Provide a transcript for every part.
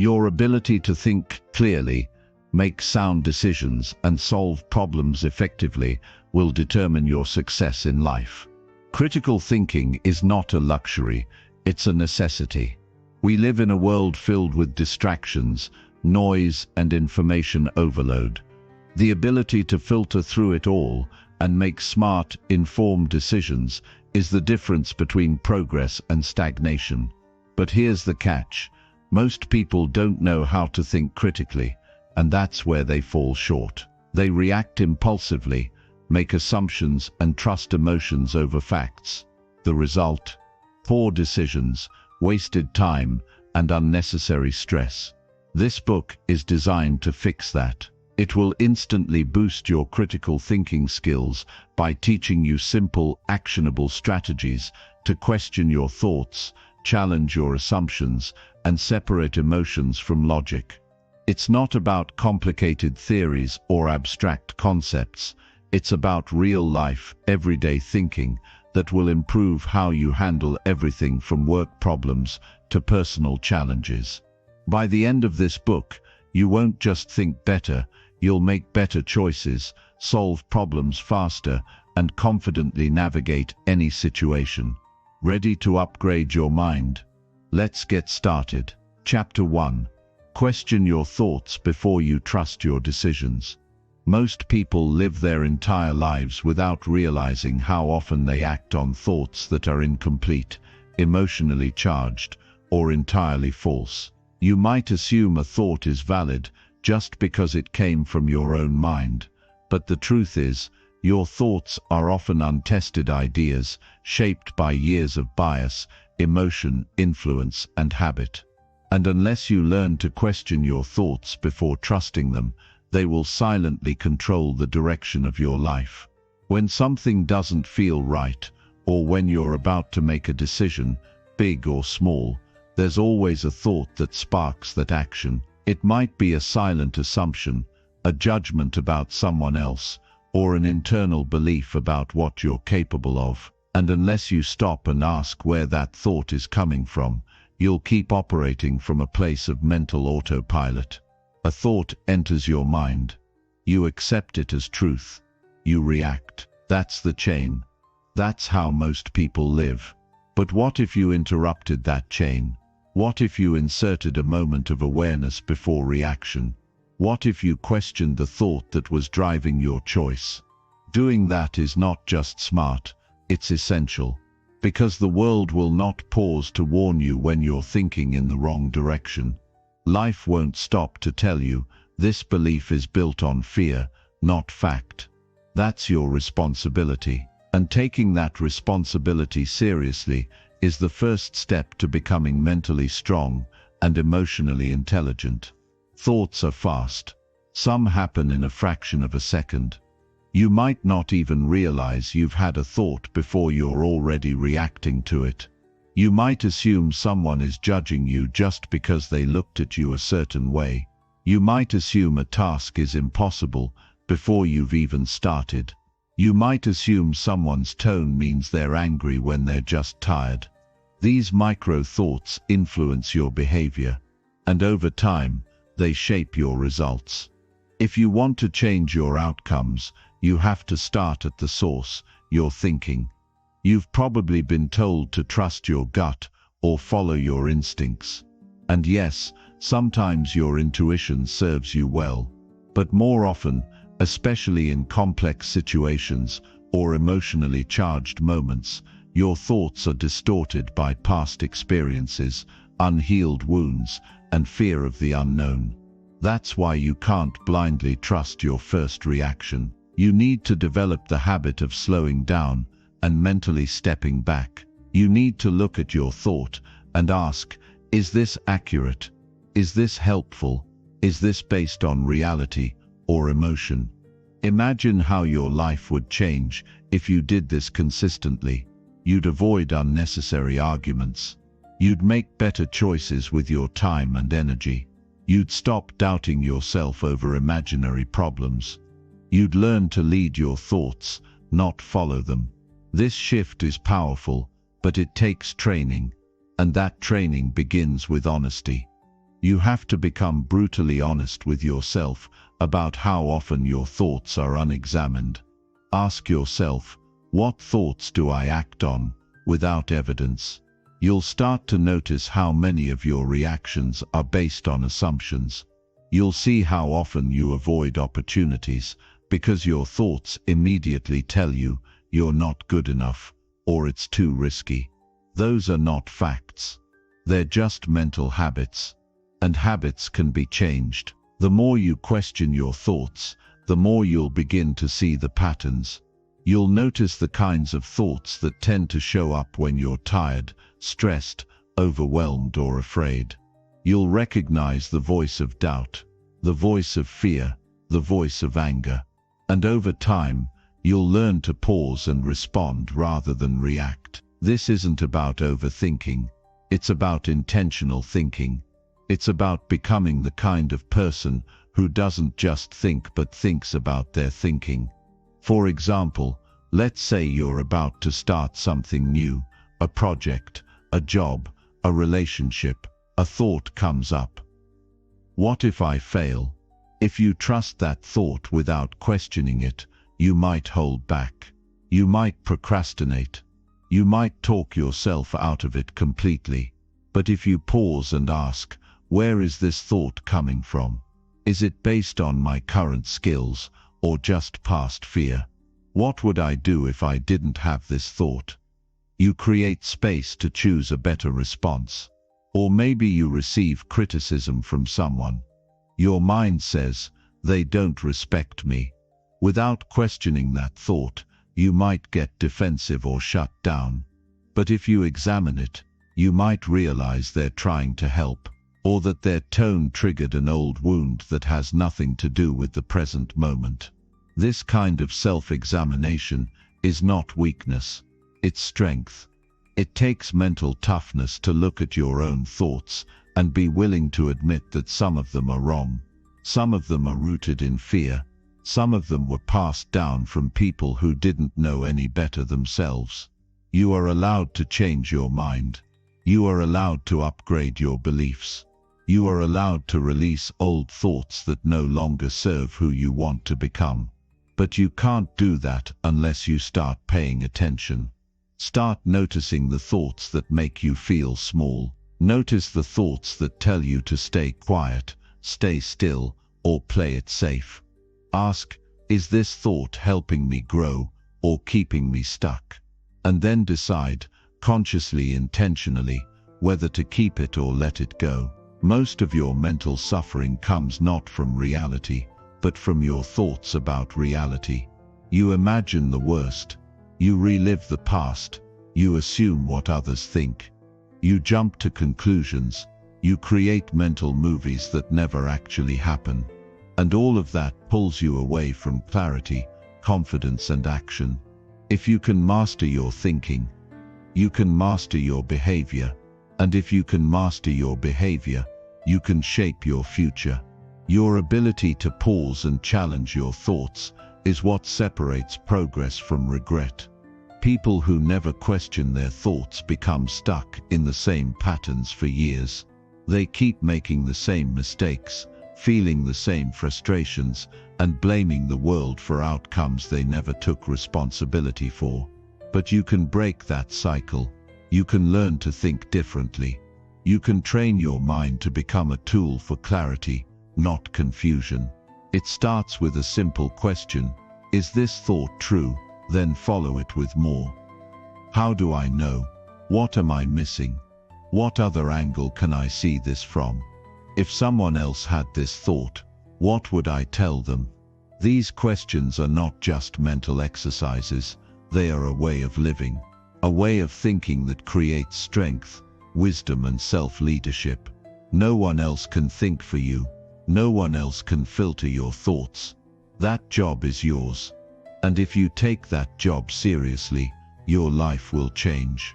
Your ability to think clearly, make sound decisions, and solve problems effectively will determine your success in life. Critical thinking is not a luxury, it's a necessity. We live in a world filled with distractions, noise, and information overload. The ability to filter through it all and make smart, informed decisions is the difference between progress and stagnation. But here's the catch. Most people don't know how to think critically, and that's where they fall short. They react impulsively, make assumptions, and trust emotions over facts. The result? Poor decisions, wasted time, and unnecessary stress. This book is designed to fix that. It will instantly boost your critical thinking skills by teaching you simple, actionable strategies to question your thoughts, challenge your assumptions, and separate emotions from logic. It's not about complicated theories or abstract concepts. It's about real-life, everyday thinking that will improve how you handle everything from work problems to personal challenges. By the end of this book, you won't just think better, you'll make better choices, solve problems faster, and confidently navigate any situation. Ready to upgrade your mind? Let's get started. Chapter 1. Question your thoughts before you trust your decisions. Most people live their entire lives without realizing how often they act on thoughts that are incomplete, emotionally charged, or entirely false. You might assume a thought is valid just because it came from your own mind, but the truth is, your thoughts are often untested ideas shaped by years of bias, emotion, influence, and habit. And unless you learn to question your thoughts before trusting them, they will silently control the direction of your life. When something doesn't feel right, or when you're about to make a decision, big or small, there's always a thought that sparks that action. It might be a silent assumption, a judgment about someone else, or an internal belief about what you're capable of. And unless you stop and ask where that thought is coming from, you'll keep operating from a place of mental autopilot. A thought enters your mind. You accept it as truth. You react. That's the chain. That's how most people live. But what if you interrupted that chain? What if you inserted a moment of awareness before reaction? What if you questioned the thought that was driving your choice? Doing that is not just smart, it's essential. Because the world will not pause to warn you when you're thinking in the wrong direction. Life won't stop to tell you, this belief is built on fear, not fact. That's your responsibility. And taking that responsibility seriously is the first step to becoming mentally strong and emotionally intelligent. Thoughts are fast. Some happen in a fraction of a second. You might not even realize you've had a thought before you're already reacting to it. You might assume someone is judging you just because they looked at you a certain way. You might assume a task is impossible before you've even started. You might assume someone's tone means they're angry when they're just tired. These micro thoughts influence your behavior, and over time, they shape your results. If you want to change your outcomes, you have to start at the source, your thinking. You've probably been told to trust your gut or follow your instincts. And yes, sometimes your intuition serves you well. But more often, especially in complex situations or emotionally charged moments, your thoughts are distorted by past experiences, unhealed wounds, and fear of the unknown. That's why you can't blindly trust your first reaction. You need to develop the habit of slowing down and mentally stepping back. You need to look at your thought and ask, is this accurate? Is this helpful? Is this based on reality or emotion? Imagine how your life would change if you did this consistently. You'd avoid unnecessary arguments. You'd make better choices with your time and energy. You'd stop doubting yourself over imaginary problems. You'd learn to lead your thoughts, not follow them. This shift is powerful, but it takes training, and that training begins with honesty. You have to become brutally honest with yourself about how often your thoughts are unexamined. Ask yourself, what thoughts do I act on without evidence? You'll start to notice how many of your reactions are based on assumptions. You'll see how often you avoid opportunities because your thoughts immediately tell you you're not good enough or it's too risky. Those are not facts. They're just mental habits. And habits can be changed. The more you question your thoughts, the more you'll begin to see the patterns. You'll notice the kinds of thoughts that tend to show up when you're tired, stressed, overwhelmed, or afraid. You'll recognize the voice of doubt, the voice of fear, the voice of anger. And over time, you'll learn to pause and respond rather than react. This isn't about overthinking. It's about intentional thinking. It's about becoming the kind of person who doesn't just think but thinks about their thinking. For example, let's say you're about to start something new, a project, a job, a relationship. A thought comes up. What if I fail? If you trust that thought without questioning it, you might hold back. You might procrastinate. You might talk yourself out of it completely. But if you pause and ask, where is this thought coming from? Is it based on my current skills or just past fear? What would I do if I didn't have this thought? You create space to choose a better response. Or maybe you receive criticism from someone. Your mind says, they don't respect me. Without questioning that thought, you might get defensive or shut down. But if you examine it, you might realize they're trying to help, or that their tone triggered an old wound that has nothing to do with the present moment. This kind of self-examination is not weakness, it's strength. It takes mental toughness to look at your own thoughts and be willing to admit that some of them are wrong. Some of them are rooted in fear. Some of them were passed down from people who didn't know any better themselves. You are allowed to change your mind. You are allowed to upgrade your beliefs. You are allowed to release old thoughts that no longer serve who you want to become. But you can't do that unless you start paying attention. Start noticing the thoughts that make you feel small. Notice the thoughts that tell you to stay quiet, stay still, or play it safe. Ask, is this thought helping me grow or keeping me stuck? And then decide, consciously, intentionally, whether to keep it or let it go. Most of your mental suffering comes not from reality, but from your thoughts about reality. You imagine the worst. You relive the past. You assume what others think. You jump to conclusions. You create mental movies that never actually happen. And all of that pulls you away from clarity, confidence, and action. If you can master your thinking, you can master your behavior. And if you can master your behavior, you can shape your future. Your ability to pause and challenge your thoughts is what separates progress from regret. People who never question their thoughts become stuck in the same patterns for years. They keep making the same mistakes, feeling the same frustrations, and blaming the world for outcomes they never took responsibility for. But you can break that cycle. You can learn to think differently. You can train your mind to become a tool for clarity, not confusion. It starts with a simple question. Is this thought true? Then follow it with more. How do I know? What am I missing? What other angle can I see this from? If someone else had this thought, what would I tell them? These questions are not just mental exercises, they are a way of living, a way of thinking that creates strength, wisdom, and self-leadership. No one else can think for you. No one else can filter your thoughts. That job is yours. And if you take that job seriously, your life will change.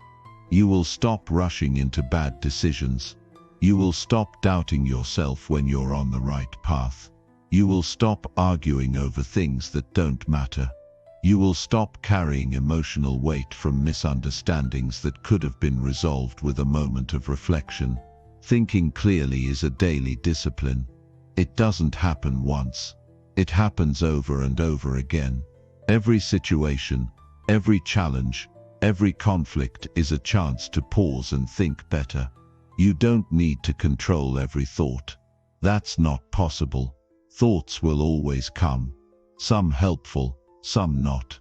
You will stop rushing into bad decisions. You will stop doubting yourself when you're on the right path. You will stop arguing over things that don't matter. You will stop carrying emotional weight from misunderstandings that could have been resolved with a moment of reflection. Thinking clearly is a daily discipline. It doesn't happen once. It happens over and over again. Every situation, every challenge, every conflict is a chance to pause and think better. You don't need to control every thought. That's not possible. Thoughts will always come. Some helpful, some not.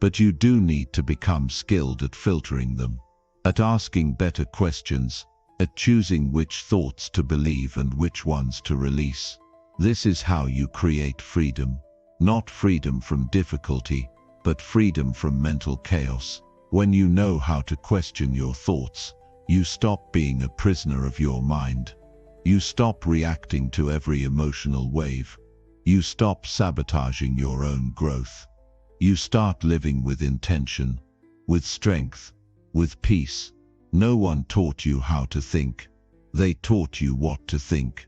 But you do need to become skilled at filtering them, at asking better questions, at choosing which thoughts to believe and which ones to release. This is how you create freedom. Not freedom from difficulty, but freedom from mental chaos. When you know how to question your thoughts, you stop being a prisoner of your mind. You stop reacting to every emotional wave. You stop sabotaging your own growth. You start living with intention, with strength, with peace. No one taught you how to think. They taught you what to think.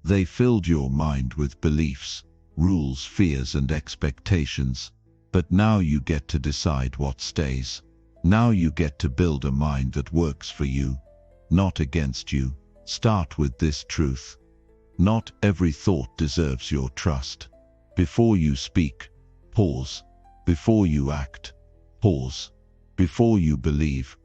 They filled your mind with beliefs, rules, fears, and expectations. But now you get to decide what stays. Now you get to build a mind that works for you, not against you. Start with this truth. Not every thought deserves your trust. Before you speak, pause. Before you act, pause. Before you believe,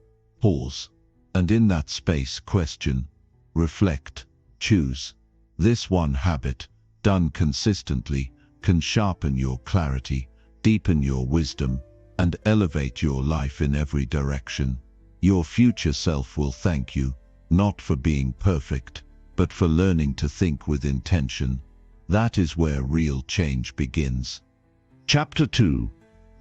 pause. And in that space, question, reflect, choose. This one habit, done consistently, can sharpen your clarity, deepen your wisdom, and elevate your life in every direction. Your future self will thank you, not for being perfect, but for learning to think with intention. That is where real change begins. Chapter 2.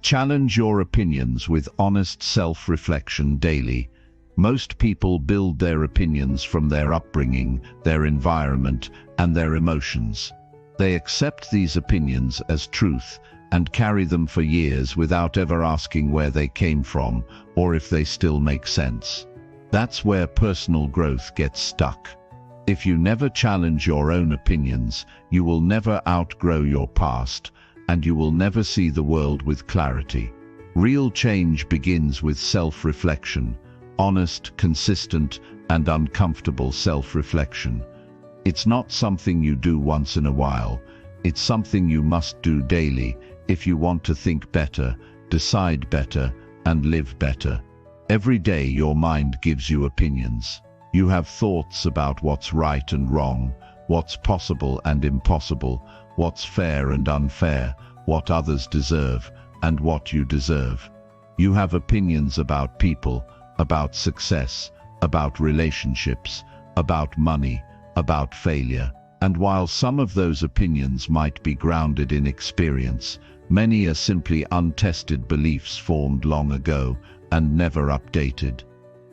Challenge your opinions with honest self-reflection daily. Most people build their opinions from their upbringing, their environment, and their emotions. They accept these opinions as truth and carry them for years without ever asking where they came from or if they still make sense. That's where personal growth gets stuck. If you never challenge your own opinions, you will never outgrow your past, and you will never see the world with clarity. Real change begins with self-reflection, honest, consistent, and uncomfortable self-reflection. It's not something you do once in a while. It's something you must do daily if you want to think better, decide better, and live better. Every day your mind gives you opinions. You have thoughts about what's right and wrong, what's possible and impossible, what's fair and unfair, what others deserve, and what you deserve. You have opinions about people, about success, about relationships, about money, about failure. And while some of those opinions might be grounded in experience, many are simply untested beliefs formed long ago and never updated.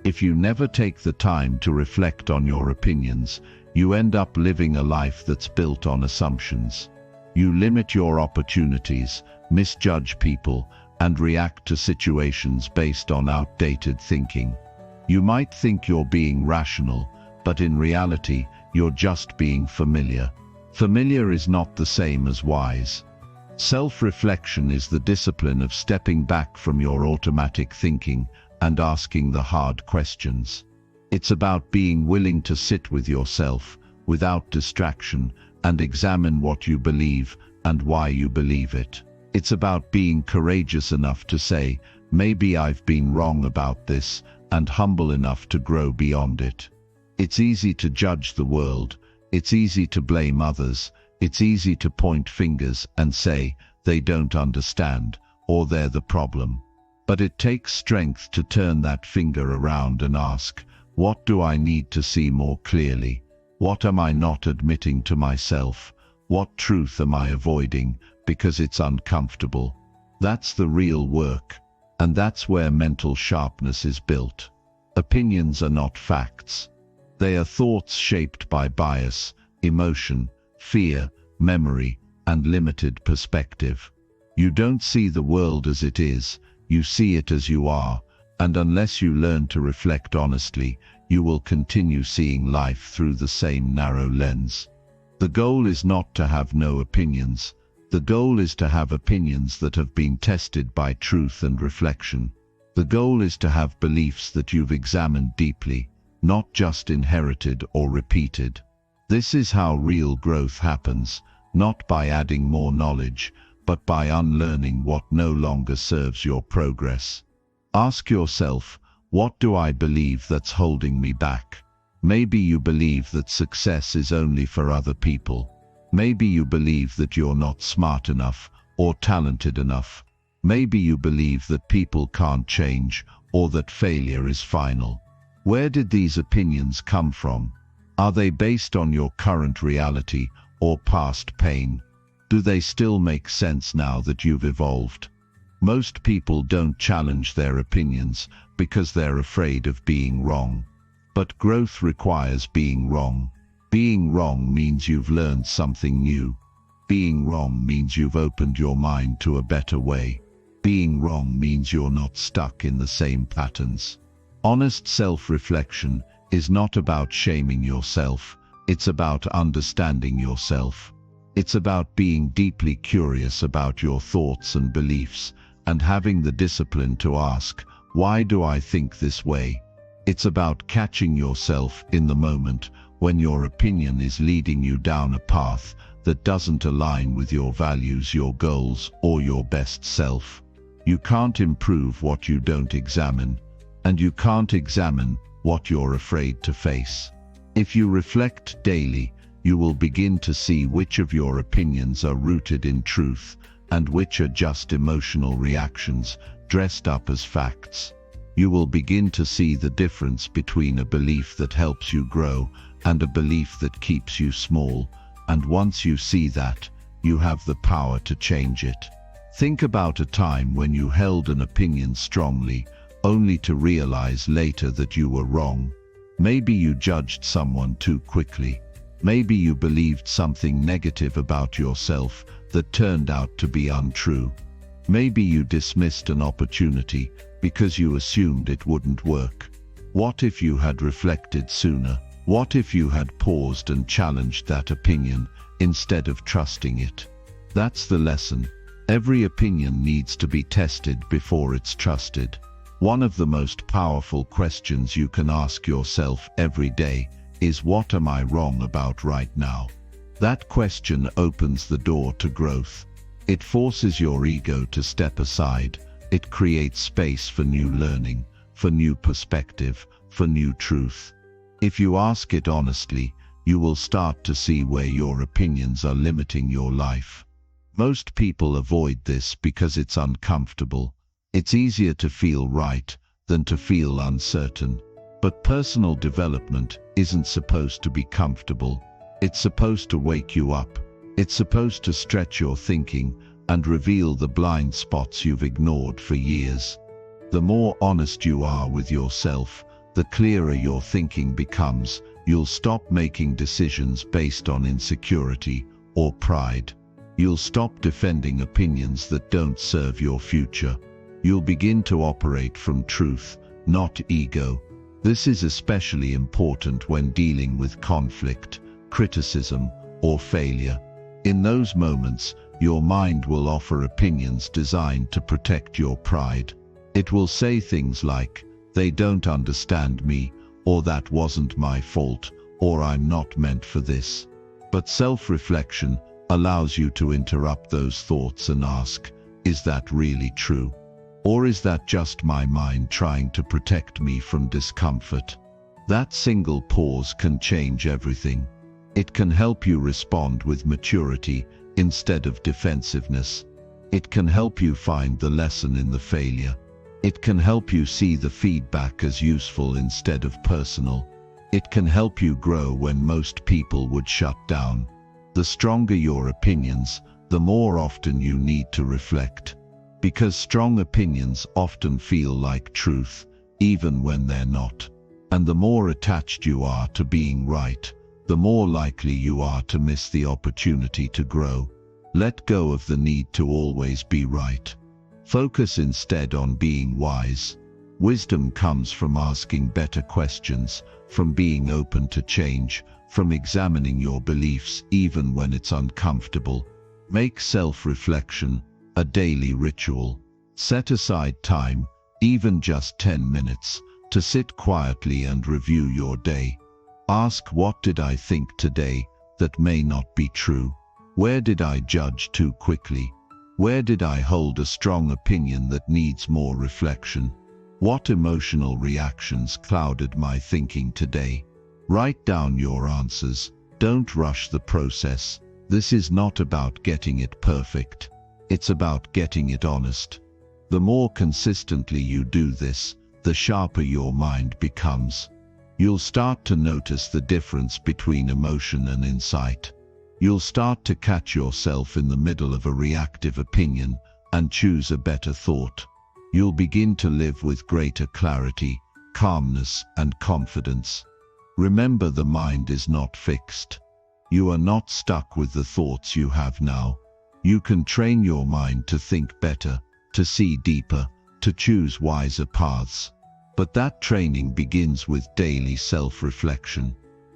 If you never take the time to reflect on your opinions, you end up living a life that's built on assumptions. You limit your opportunities, misjudge people, and react to situations based on outdated thinking. You might think you're being rational, but in reality, you're just being familiar. Familiar is not the same as wise. Self-reflection is the discipline of stepping back from your automatic thinking and asking the hard questions. It's about being willing to sit with yourself, without distraction, and examine what you believe and why you believe it. It's about being courageous enough to say, maybe I've been wrong about this, and humble enough to grow beyond it. It's easy to judge the world. It's easy to blame others. It's easy to point fingers and say, they don't understand, or they're the problem. But it takes strength to turn that finger around and ask, what do I need to see more clearly? What am I not admitting to myself? What truth am I avoiding because it's uncomfortable? That's the real work, and that's where mental sharpness is built. Opinions are not facts. They are thoughts shaped by bias, emotion, fear, memory, and limited perspective. You don't see the world as it is, you see it as you are, and unless you learn to reflect honestly, you will continue seeing life through the same narrow lens. The goal is not to have no opinions. The goal is to have opinions that have been tested by truth and reflection. The goal is to have beliefs that you've examined deeply, not just inherited or repeated. This is how real growth happens, not by adding more knowledge, but by unlearning what no longer serves your progress. Ask yourself, what do I believe that's holding me back? Maybe you believe that success is only for other people. Maybe you believe that you're not smart enough or talented enough. Maybe you believe that people can't change or that failure is final. Where did these opinions come from? Are they based on your current reality or past pain? Do they still make sense now that you've evolved? Most people don't challenge their opinions because they're afraid of being wrong. But growth requires being wrong. Being wrong means you've learned something new. Being wrong means you've opened your mind to a better way. Being wrong means you're not stuck in the same patterns. Honest self-reflection is not about shaming yourself. It's about understanding yourself. It's about being deeply curious about your thoughts and beliefs and having the discipline to ask, why do I think this way? It's about catching yourself in the moment when your opinion is leading you down a path that doesn't align with your values, your goals, or your best self. You can't improve what you don't examine, and you can't examine what you're afraid to face. If you reflect daily, you will begin to see which of your opinions are rooted in truth and which are just emotional reactions dressed up as facts. You will begin to see the difference between a belief that helps you grow and a belief that keeps you small, and once you see that, you have the power to change it. Think about a time when you held an opinion strongly, only to realize later that you were wrong. Maybe you judged someone too quickly. Maybe you believed something negative about yourself that turned out to be untrue. Maybe you dismissed an opportunity because you assumed it wouldn't work. What if you had reflected sooner? What if you had paused and challenged that opinion instead of trusting it? That's the lesson. Every opinion needs to be tested before it's trusted. One of the most powerful questions you can ask yourself every day is, what am I wrong about right now? That question opens the door to growth. It forces your ego to step aside. It creates space for new learning, for new perspective, for new truth. If you ask it honestly, you will start to see where your opinions are limiting your life. Most people avoid this because it's uncomfortable. It's easier to feel right than to feel uncertain. But personal development isn't supposed to be comfortable. It's supposed to wake you up. It's supposed to stretch your thinking and reveal the blind spots you've ignored for years. The more honest you are with yourself, the clearer your thinking becomes. You'll stop making decisions based on insecurity or pride. You'll stop defending opinions that don't serve your future. You'll begin to operate from truth, not ego. This is especially important when dealing with conflict, criticism, or failure. In those moments, your mind will offer opinions designed to protect your pride. It will say things like, they don't understand me, or that wasn't my fault, or I'm not meant for this. But self-reflection allows you to interrupt those thoughts and ask, is that really true? Or is that just my mind trying to protect me from discomfort? That single pause can change everything. It can help you respond with maturity instead of defensiveness. It can help you find the lesson in the failure. It can help you see the feedback as useful instead of personal. It can help you grow when most people would shut down. The stronger your opinions, the more often you need to reflect. Because strong opinions often feel like truth, even when they're not. And the more attached you are to being right, the more likely you are to miss the opportunity to grow. Let go of the need to always be right. Focus instead on being wise. Wisdom comes from asking better questions, from being open to change, from examining your beliefs even when it's uncomfortable. Make self-reflection a daily ritual. Set aside time, even just 10 minutes, to sit quietly and review your day. Ask, what did I think today that may not be true? Where did I judge too quickly? Where did I hold a strong opinion that needs more reflection? What emotional reactions clouded my thinking today? Write down your answers. Don't rush the process. This is not about getting it perfect. It's about getting it honest. The more consistently you do this, the sharper your mind becomes. You'll start to notice the difference between emotion and insight. You'll start to catch yourself in the middle of a reactive opinion and choose a better thought. You'll begin to live with greater clarity, calmness, and confidence. Remember, the mind is not fixed. You are not stuck with the thoughts you have now. You can train your mind to think better, to see deeper, to choose wiser paths. But that training begins with daily self-reflection.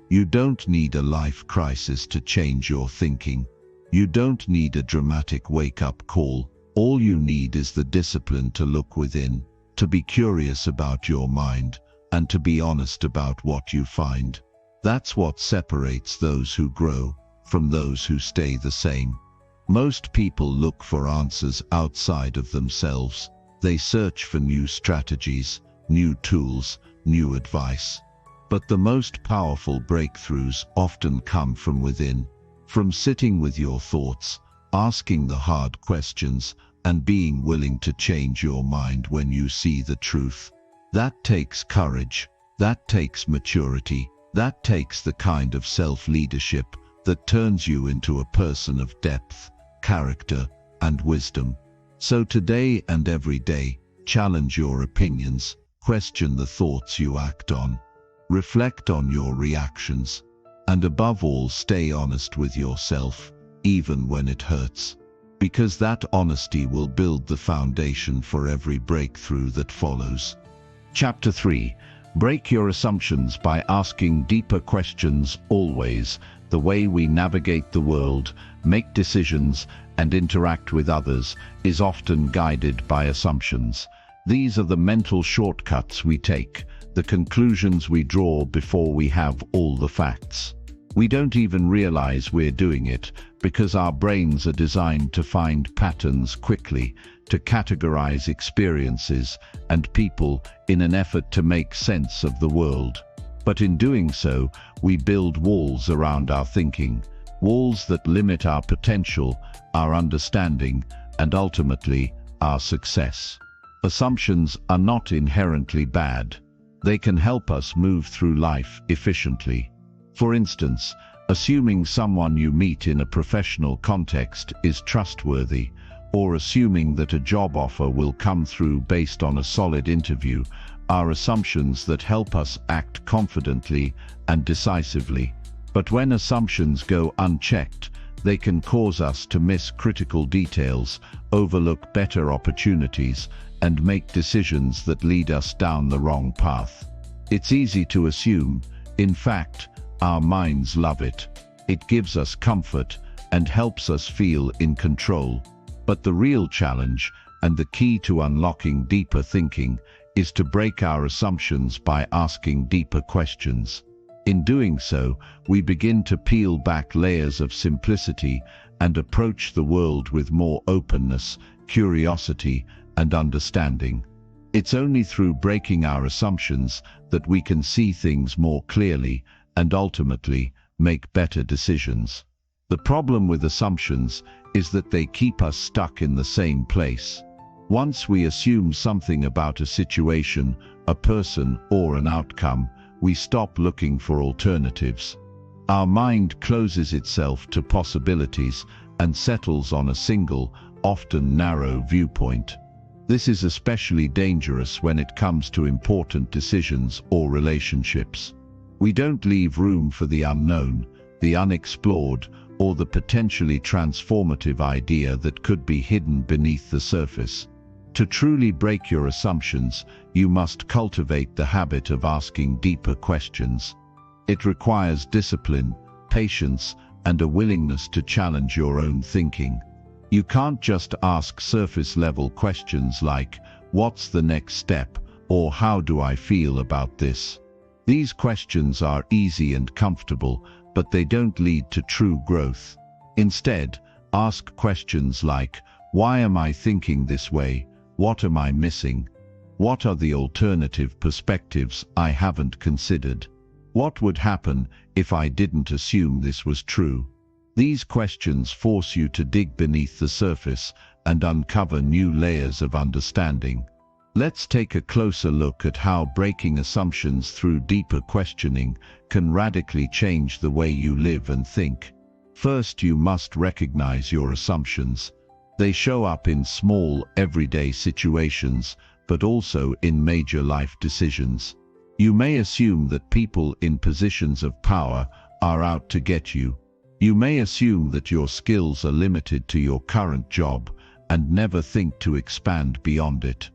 You don't need a life crisis to change your thinking. You don't need a dramatic wake-up call. All you need is the discipline to look within, to be curious about your mind, and to be honest about what you find. That's what separates those who grow from those who stay the same. Most people look for answers outside of themselves. They search for new strategies, new tools, new advice. But the most powerful breakthroughs often come from within, from sitting with your thoughts, asking the hard questions, and being willing to change your mind when you see the truth. That takes courage, that takes maturity, that takes the kind of self-leadership that turns you into a person of depth, character, and wisdom. So today and every day, challenge your opinions. Question the thoughts you act on. Reflect on your reactions. And above all, stay honest with yourself, even when it hurts. Because that honesty will build the foundation for every breakthrough that follows. Chapter 3. Break your assumptions by asking deeper questions. Always, the way we navigate the world, make decisions, and interact with others is often guided by assumptions. These are the mental shortcuts we take, the conclusions we draw before we have all the facts. We don't even realize we're doing it because our brains are designed to find patterns quickly, to categorize experiences and people in an effort to make sense of the world. But in doing so, we build walls around our thinking, walls that limit our potential, our understanding, and ultimately, our success. Assumptions are not inherently bad. They can help us move through life efficiently. For instance, assuming someone you meet in a professional context is trustworthy, or assuming that a job offer will come through based on a solid interview, are assumptions that help us act confidently and decisively. But when assumptions go unchecked, they can cause us to miss critical details, overlook better opportunities, and make decisions that lead us down the wrong path. It's easy to assume. In fact, our minds love it. It gives us comfort and helps us feel in control. But the real challenge, and the key to unlocking deeper thinking, is to break our assumptions by asking deeper questions. In doing so, we begin to peel back layers of simplicity and approach the world with more openness, curiosity, and understanding. It's only through breaking our assumptions that we can see things more clearly and ultimately make better decisions. The problem with assumptions is that they keep us stuck in the same place. Once we assume something about a situation, a person, or an outcome, we stop looking for alternatives. Our mind closes itself to possibilities and settles on a single, often narrow viewpoint. This is especially dangerous when it comes to important decisions or relationships. We don't leave room for the unknown, the unexplored, or the potentially transformative idea that could be hidden beneath the surface. To truly break your assumptions, you must cultivate the habit of asking deeper questions. It requires discipline, patience, and a willingness to challenge your own thinking. You can't just ask surface-level questions like, "What's the next step?" Or how do I feel about this? These questions are easy and comfortable, but they don't lead to true growth. Instead, ask questions like, why am I thinking this way? What am I missing? What are the alternative perspectives I haven't considered? What would happen if I didn't assume this was true? These questions force you to dig beneath the surface and uncover new layers of understanding. Let's take a closer look at how breaking assumptions through deeper questioning can radically change the way you live and think. First, you must recognize your assumptions. They show up in small, everyday situations, but also in major life decisions. You may assume that people in positions of power are out to get you. You may assume that your skills are limited to your current job and never think to expand beyond it.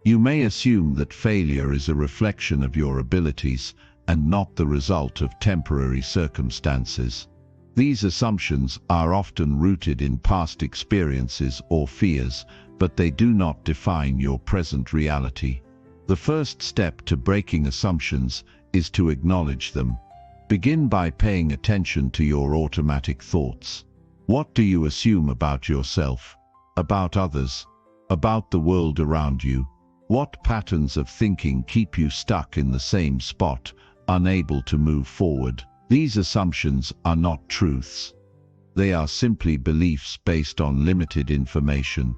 You may assume that failure is a reflection of your abilities and not the result of temporary circumstances. These assumptions are often rooted in past experiences or fears, but they do not define your present reality. The first step to breaking assumptions is to acknowledge them. Begin by paying attention to your automatic thoughts. What do you assume about yourself, about others, about the world around you? What patterns of thinking keep you stuck in the same spot, unable to move forward? These assumptions are not truths. They are simply beliefs based on limited information.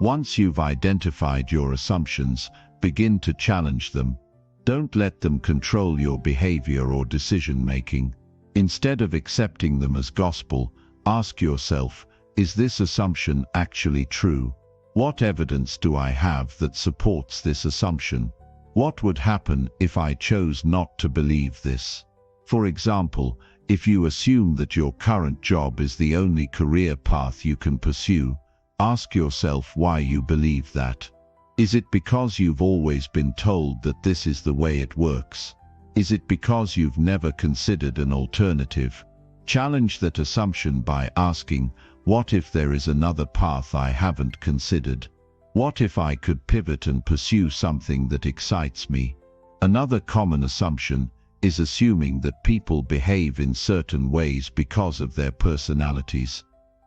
Once you've identified your assumptions, begin to challenge them. Don't let them control your behavior or decision-making. Instead of accepting them as gospel, ask yourself, is this assumption actually true? What evidence do I have that supports this assumption? What would happen if I chose not to believe this? For example, if you assume that your current job is the only career path you can pursue, ask yourself why you believe that. Is it because you've always been told that this is the way it works? Is it because you've never considered an alternative? Challenge that assumption by asking, what if there is another path I haven't considered? What if I could pivot and pursue something that excites me? Another common assumption is assuming that people behave in certain ways because of their personalities.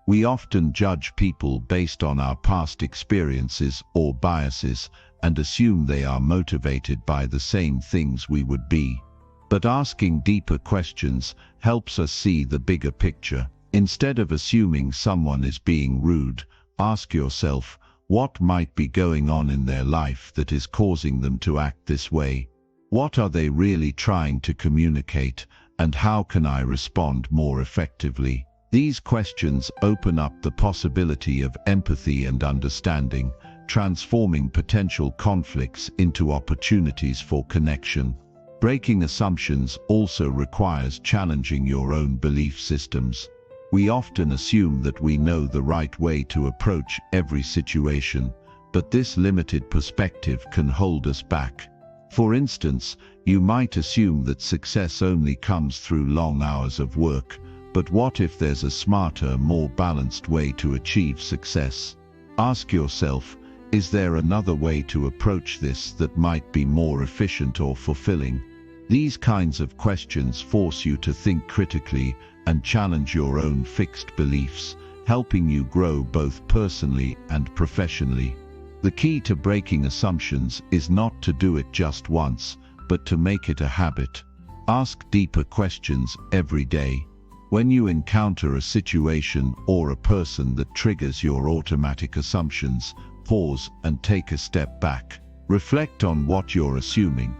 We often judge people based on our past experiences or biases and assume they are motivated by the same things we would be. But asking deeper questions helps us see the bigger picture. Instead of assuming someone is being rude, ask yourself, what might be going on in their life that is causing them to act this way? What are they really trying to communicate, and how can I respond more effectively? These questions open up the possibility of empathy and understanding, transforming potential conflicts into opportunities for connection. Breaking assumptions also requires challenging your own belief systems. We often assume that we know the right way to approach every situation, but this limited perspective can hold us back. For instance, you might assume that success only comes through long hours of work, but what if there's a smarter, more balanced way to achieve success? Ask yourself, is there another way to approach this that might be more efficient or fulfilling? These kinds of questions force you to think critically and challenge your own fixed beliefs, helping you grow both personally and professionally. The key to breaking assumptions is not to do it just once, but to make it a habit. Ask deeper questions every day. When you encounter a situation or a person that triggers your automatic assumptions, pause and take a step back. Reflect on what you're assuming,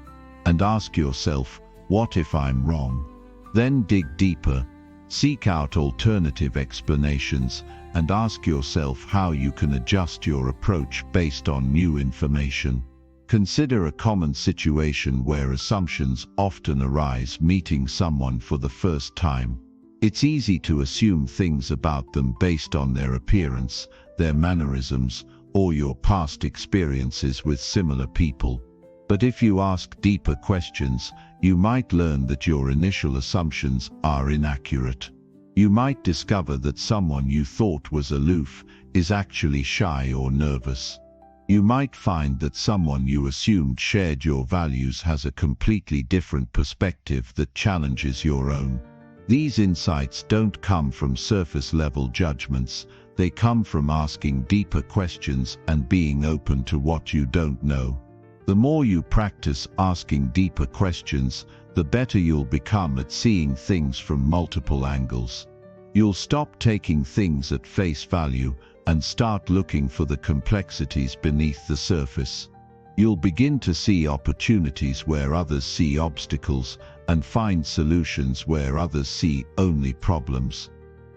and ask yourself, what if I'm wrong? Then dig deeper. Seek out alternative explanations and ask yourself how you can adjust your approach based on new information. Consider a common situation where assumptions often arise meeting someone for the first time. It's easy to assume things about them based on their appearance, their mannerisms, or your past experiences with similar people. But if you ask deeper questions, you might learn that your initial assumptions are inaccurate. You might discover that someone you thought was aloof is actually shy or nervous. You might find that someone you assumed shared your values has a completely different perspective that challenges your own. These insights don't come from surface-level judgments, they come from asking deeper questions and being open to what you don't know. The more you practice asking deeper questions, the better you'll become at seeing things from multiple angles. You'll stop taking things at face value and start looking for the complexities beneath the surface. You'll begin to see opportunities where others see obstacles and find solutions where others see only problems.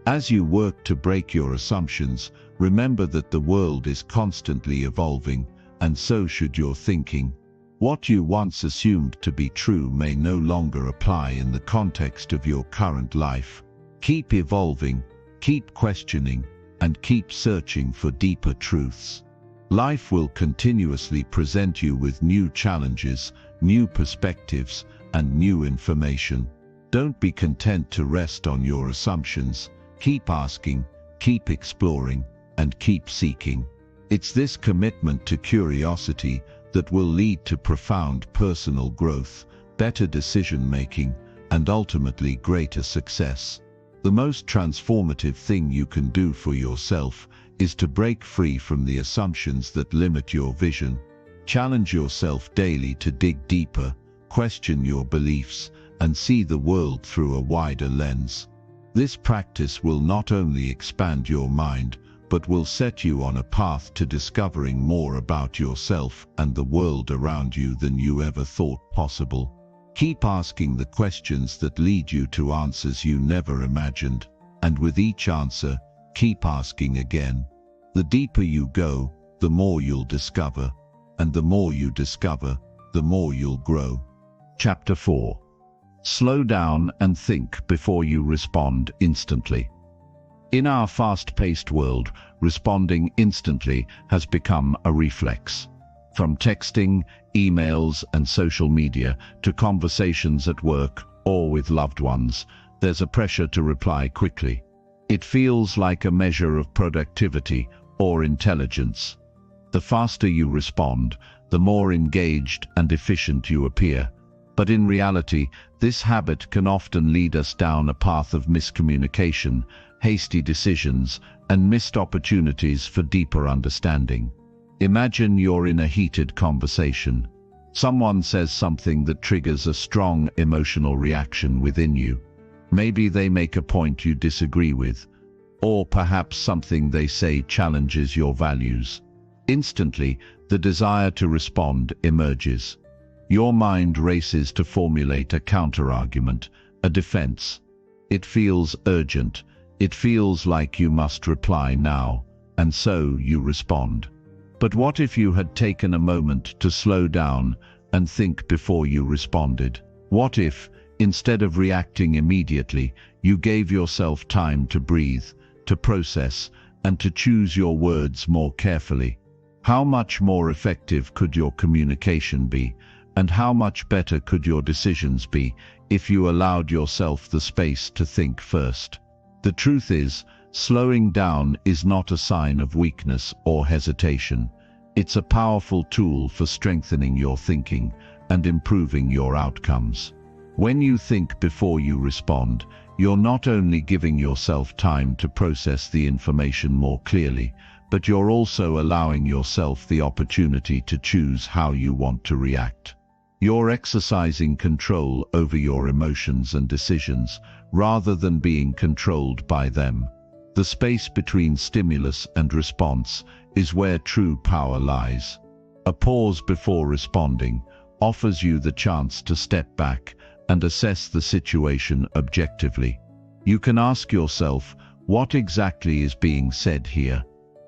As you work to break your assumptions, remember that the world is constantly evolving, and so should your thinking. What you once assumed to be true may no longer apply in the context of your current life. Keep evolving, keep questioning, and keep searching for deeper truths. Life will continuously present you with new challenges, new perspectives, and new information. Don't be content to rest on your assumptions. Keep asking, keep exploring, and keep seeking. It's this commitment to curiosity that will lead to profound personal growth, better decision-making, and ultimately greater success. The most transformative thing you can do for yourself is to break free from the assumptions that limit your vision. Challenge yourself daily to dig deeper, question your beliefs, and see the world through a wider lens. This practice will not only expand your mind, but will set you on a path to discovering more about yourself and the world around you than you ever thought possible. Keep asking the questions that lead you to answers you never imagined, and with each answer, keep asking again. The deeper you go, the more you'll discover, and the more you discover, the more you'll grow. Chapter 4. Slow down and think before you respond instantly. In our fast-paced world, responding instantly has become a reflex. From texting, emails, and social media to conversations at work or with loved ones, there's a pressure to reply quickly. It feels like a measure of productivity or intelligence. The faster you respond, the more engaged and efficient you appear. But in reality, this habit can often lead us down a path of miscommunication, hasty decisions, and missed opportunities for deeper understanding. Imagine you're in a heated conversation. Someone says something that triggers a strong emotional reaction within you. Maybe they make a point you disagree with, or perhaps something they say challenges your values. Instantly, the desire to respond emerges. Your mind races to formulate a counter-argument, a defense. It feels urgent. It feels like you must reply now, and so you respond. But what if you had taken a moment to slow down and think before you responded? What if, instead of reacting immediately, you gave yourself time to breathe, to process, and to choose your words more carefully? How much more effective could your communication be, and how much better could your decisions be if you allowed yourself the space to think first? The truth is, slowing down is not a sign of weakness or hesitation. It's a powerful tool for strengthening your thinking and improving your outcomes. When you think before you respond, you're not only giving yourself time to process the information more clearly, but you're also allowing yourself the opportunity to choose how you want to react. You're exercising control over your emotions and decisions, rather than being controlled by them. The space between stimulus and response is where true power lies. A pause before responding offers you the chance to step back and assess the situation objectively. You can ask yourself, what exactly is being said here?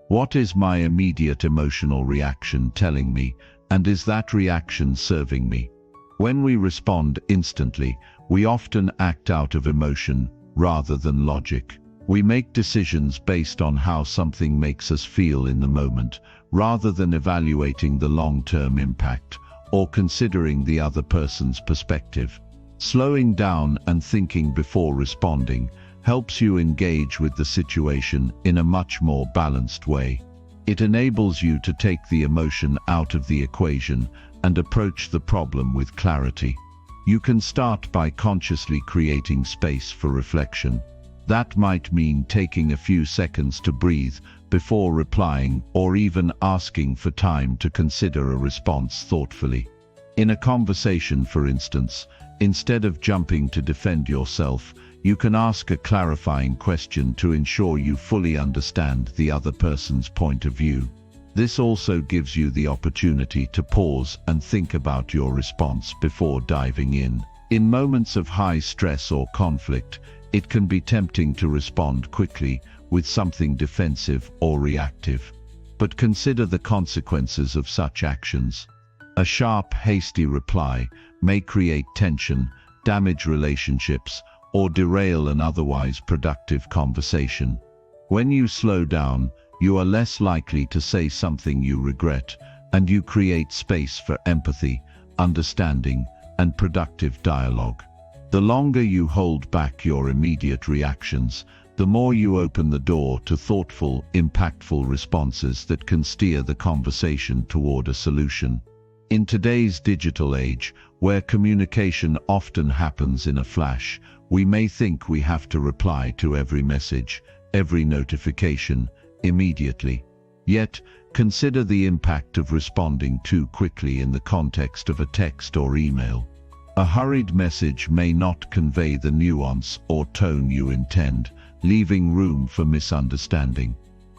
What is my immediate emotional reaction telling me, and is that reaction serving me? When we respond instantly, we often act out of emotion rather than logic. We make decisions based on how something makes us feel in the moment, rather than evaluating the long-term impact or considering the other person's perspective. Slowing down and thinking before responding helps you engage with the situation in a much more balanced way. It enables you to take the emotion out of the equation and approach the problem with clarity. You can start by consciously creating space for reflection. That might mean taking a few seconds to breathe before replying, or even asking for time to consider a response thoughtfully. In a conversation, for instance, instead of jumping to defend yourself, you can ask a clarifying question to ensure you fully understand the other person's point of view. This also gives you the opportunity to pause and think about your response before diving in. In moments of high stress or conflict, it can be tempting to respond quickly with something defensive or reactive. But consider the consequences of such actions. A sharp, hasty reply may create tension, damage relationships, or derail an otherwise productive conversation. When you slow down, you are less likely to say something you regret, and you create space for empathy, understanding, and productive dialogue. The longer you hold back your immediate reactions, the more you open the door to thoughtful, impactful responses that can steer the conversation toward a solution. In today's digital age, where communication often happens in a flash, we may think we have to reply to every message, every notification, immediately. Yet, consider the impact of responding too quickly in the context of a text or email. A hurried message may not convey the nuance or tone you intend, leaving room for misunderstanding.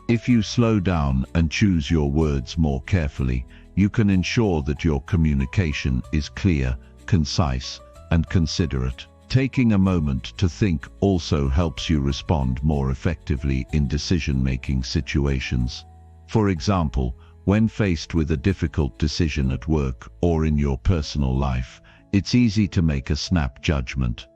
If you slow down and choose your words more carefully, you can ensure that your communication is clear, concise, and considerate. Taking a moment to think also helps you respond more effectively in decision-making situations. For example, when faced with a difficult decision at work or in your personal life, it's easy to make a snap judgment.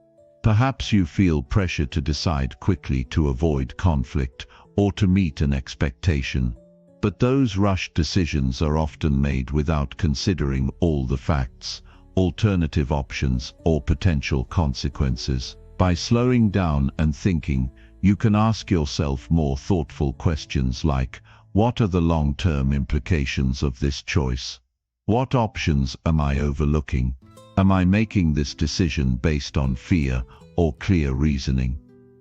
Perhaps you feel pressure to decide quickly to avoid conflict or to meet an expectation. But those rushed decisions are often made without considering all the facts, alternative options, or potential consequences. By slowing down and thinking, you can ask yourself more thoughtful questions like, what are the long-term implications of this choice? What options am I overlooking? Am I making this decision based on fear or clear reasoning?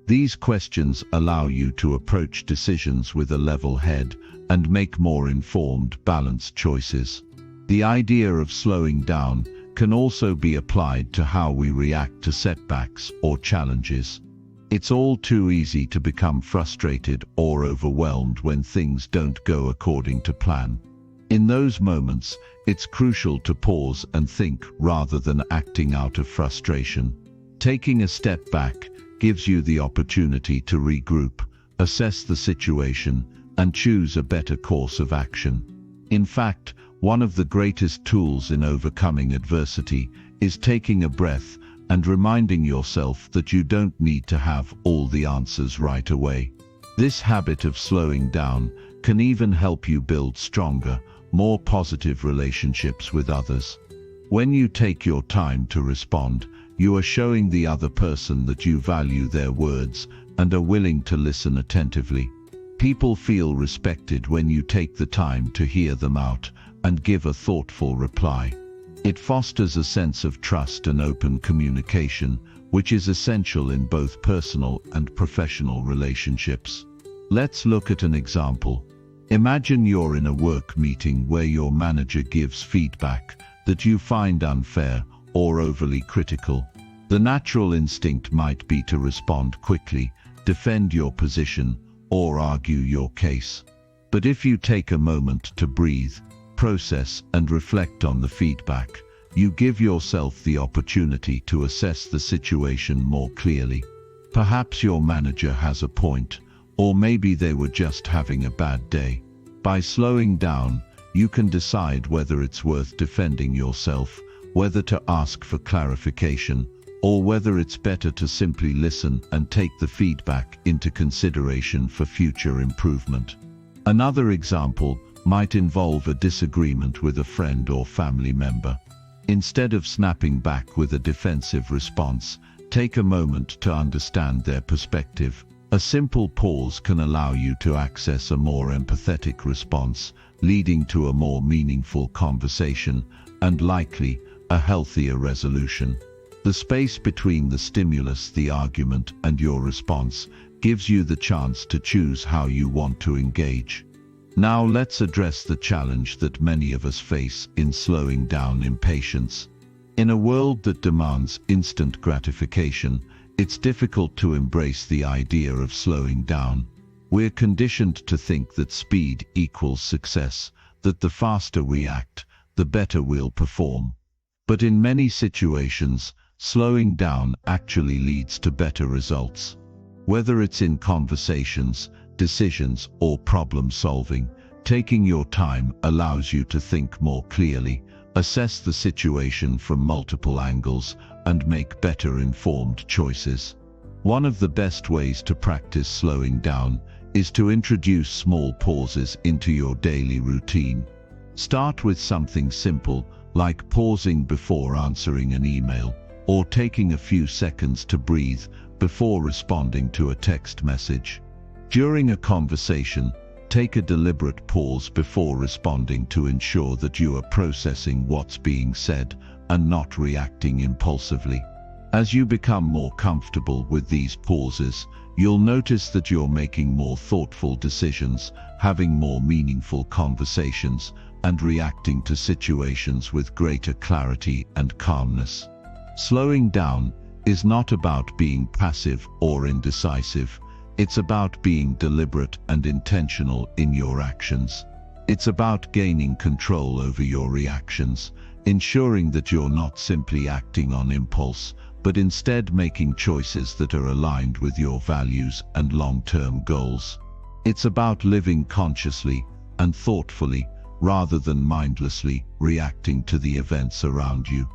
These questions allow you to approach decisions with a level head and make more informed, balanced choices. The idea of slowing down can also be applied to how we react to setbacks or challenges. It's all too easy to become frustrated or overwhelmed when things don't go according to plan. In those moments, it's crucial to pause and think rather than acting out of frustration. Taking a step back gives you the opportunity to regroup, assess the situation, and choose a better course of action. In fact, one of the greatest tools in overcoming adversity is taking a breath and reminding yourself that you don't need to have all the answers right away. This habit of slowing down can even help you build stronger, more positive relationships with others. When you take your time to respond, you are showing the other person that you value their words and are willing to listen attentively. People feel respected when you take the time to hear them out and give a thoughtful reply. It fosters a sense of trust and open communication, which is essential in both personal and professional relationships. Let's look at an example. Imagine you're in a work meeting where your manager gives feedback that you find unfair or overly critical. The natural instinct might be to respond quickly, defend your position, or argue your case. But if you take a moment to breathe, process, and reflect on the feedback, you give yourself the opportunity to assess the situation more clearly. Perhaps your manager has a point, or maybe they were just having a bad day. By slowing down, you can decide whether it's worth defending yourself, whether to ask for clarification, or whether it's better to simply listen and take the feedback into consideration for future improvement. Another example might involve a disagreement with a friend or family member. Instead of snapping back with a defensive response, take a moment to understand their perspective. A simple pause can allow you to access a more empathetic response, leading to a more meaningful conversation and likely a healthier resolution. The space between the stimulus, the argument, and your response gives you the chance to choose how you want to engage. Now let's address the challenge that many of us face in slowing down impatience. In a world that demands instant gratification, it's difficult to embrace the idea of slowing down. We're conditioned to think that speed equals success, that the faster we act, the better we'll perform. But in many situations, slowing down actually leads to better results. Whether it's in conversations, decisions, or problem solving, taking your time allows you to think more clearly, assess the situation from multiple angles, and make better informed choices. One of the best ways to practice slowing down is to introduce small pauses into your daily routine. Start with something simple, like pausing before answering an email, or taking a few seconds to breathe before responding to a text message. During a conversation, take a deliberate pause before responding to ensure that you are processing what's being said and not reacting impulsively. As you become more comfortable with these pauses, you'll notice that you're making more thoughtful decisions, having more meaningful conversations, and reacting to situations with greater clarity and calmness. Slowing down is not about being passive or indecisive. It's about being deliberate and intentional in your actions. It's about gaining control over your reactions, ensuring that you're not simply acting on impulse, but instead making choices that are aligned with your values and long-term goals. It's about living consciously and thoughtfully, rather than mindlessly reacting to the events around you.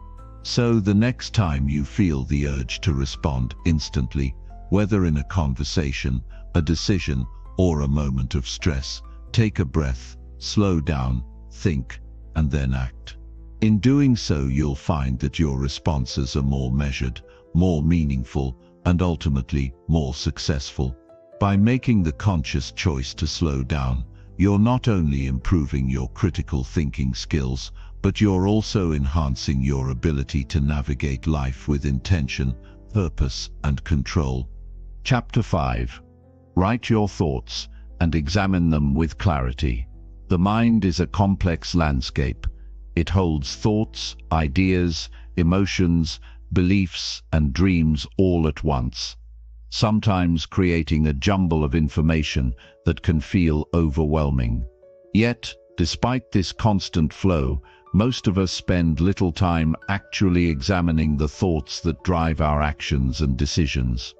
So the next time you feel the urge to respond instantly, whether in a conversation, a decision, or a moment of stress, take a breath, slow down, think, and then act. In doing so, you'll find that your responses are more measured, more meaningful, and ultimately more successful. By making the conscious choice to slow down, you're not only improving your critical thinking skills, but you're also enhancing your ability to navigate life with intention, purpose, and control. Chapter 5. Write your thoughts and examine them with clarity. The mind is a complex landscape. It holds thoughts, ideas, emotions, beliefs, and dreams all at once, sometimes creating a jumble of information that can feel overwhelming. Yet, despite this constant flow, most of us spend little time actually examining the thoughts that drive our actions and decisions.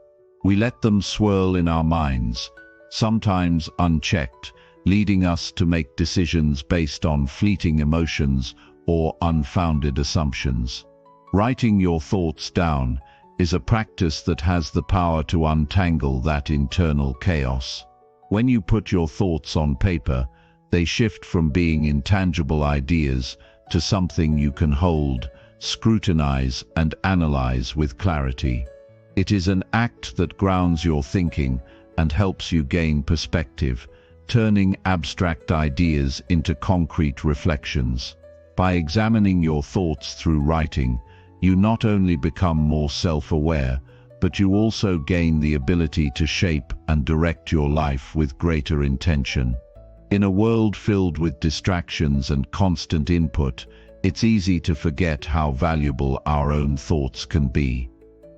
We let them swirl in our minds, sometimes unchecked, leading us to make decisions based on fleeting emotions or unfounded assumptions. Writing your thoughts down is a practice that has the power to untangle that internal chaos. When you put your thoughts on paper, they shift from being intangible ideas to something you can hold, scrutinize, and analyze with clarity. It is an act that grounds your thinking and helps you gain perspective, turning abstract ideas into concrete reflections. By examining your thoughts through writing, you not only become more self-aware, but you also gain the ability to shape and direct your life with greater intention. In a world filled with distractions and constant input, it's easy to forget how valuable our own thoughts can be.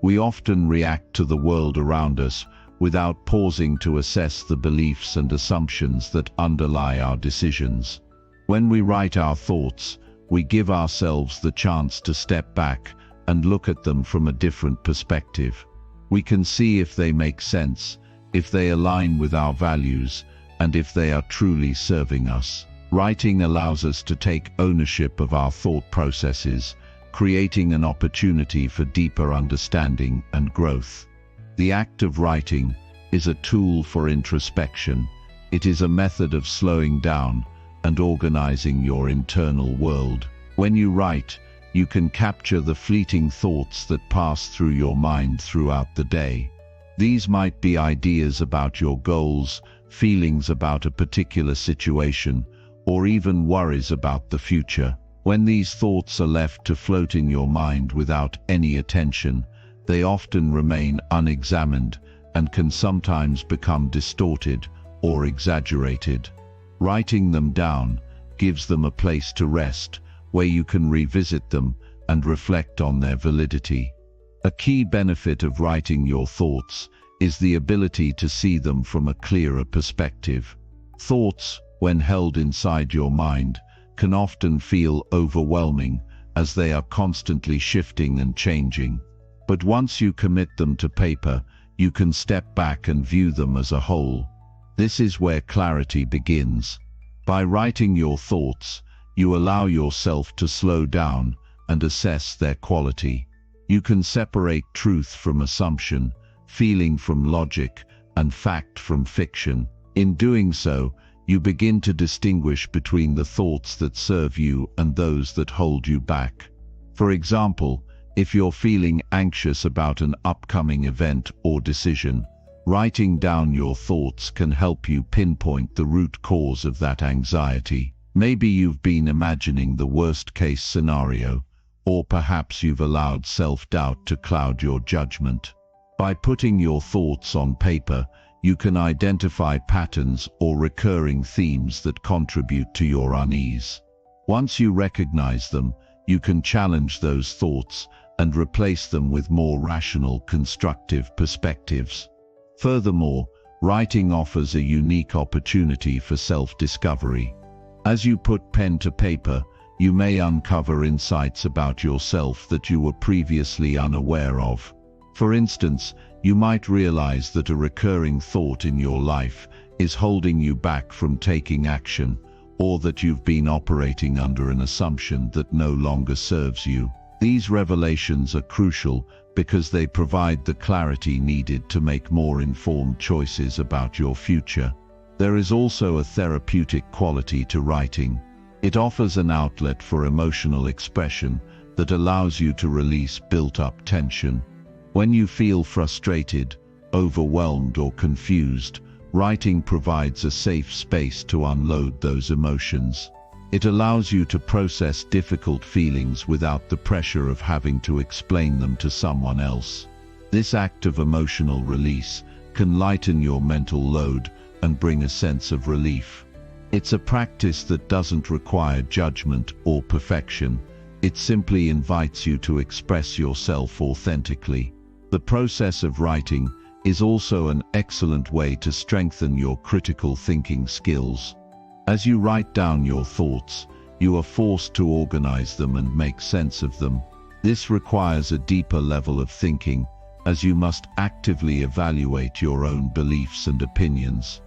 We often react to the world around us without pausing to assess the beliefs and assumptions that underlie our decisions. When we write our thoughts, we give ourselves the chance to step back and look at them from a different perspective. We can see if they make sense, if they align with our values, and if they are truly serving us. Writing allows us to take ownership of our thought processes, creating an opportunity for deeper understanding and growth. The act of writing is a tool for introspection. It is a method of slowing down and organizing your internal world. When you write, you can capture the fleeting thoughts that pass through your mind throughout the day. These might be ideas about your goals, feelings about a particular situation, or even worries about the future. When these thoughts are left to float in your mind without any attention, they often remain unexamined and can sometimes become distorted or exaggerated. Writing them down gives them a place to rest, where you can revisit them and reflect on their validity. A key benefit of writing your thoughts is the ability to see them from a clearer perspective. Thoughts, when held inside your mind, can often feel overwhelming as they are constantly shifting and changing. But once you commit them to paper, you can step back and view them as a whole. This is where clarity begins. By writing your thoughts, you allow yourself to slow down and assess their quality. You can separate truth from assumption, feeling from logic, and fact from fiction. In doing so, you begin to distinguish between the thoughts that serve you and those that hold you back. For example, if you're feeling anxious about an upcoming event or decision, writing down your thoughts can help you pinpoint the root cause of that anxiety. Maybe you've been imagining the worst-case scenario, or perhaps you've allowed self-doubt to cloud your judgment. By putting your thoughts on paper, you can identify patterns or recurring themes that contribute to your unease. Once you recognize them, you can challenge those thoughts and replace them with more rational, constructive perspectives. Furthermore, writing offers a unique opportunity for self-discovery. As you put pen to paper, you may uncover insights about yourself that you were previously unaware of. For instance, you might realize that a recurring thought in your life is holding you back from taking action, or that you've been operating under an assumption that no longer serves you. These revelations are crucial because they provide the clarity needed to make more informed choices about your future. There is also a therapeutic quality to writing. It offers an outlet for emotional expression that allows you to release built-up tension. When you feel frustrated, overwhelmed, or confused, writing provides a safe space to unload those emotions. It allows you to process difficult feelings without the pressure of having to explain them to someone else. This act of emotional release can lighten your mental load and bring a sense of relief. It's a practice that doesn't require judgment or perfection. It simply invites you to express yourself authentically. The process of writing is also an excellent way to strengthen your critical thinking skills. As you write down your thoughts, you are forced to organize them and make sense of them. This requires a deeper level of thinking, as you must actively evaluate your own beliefs and opinions.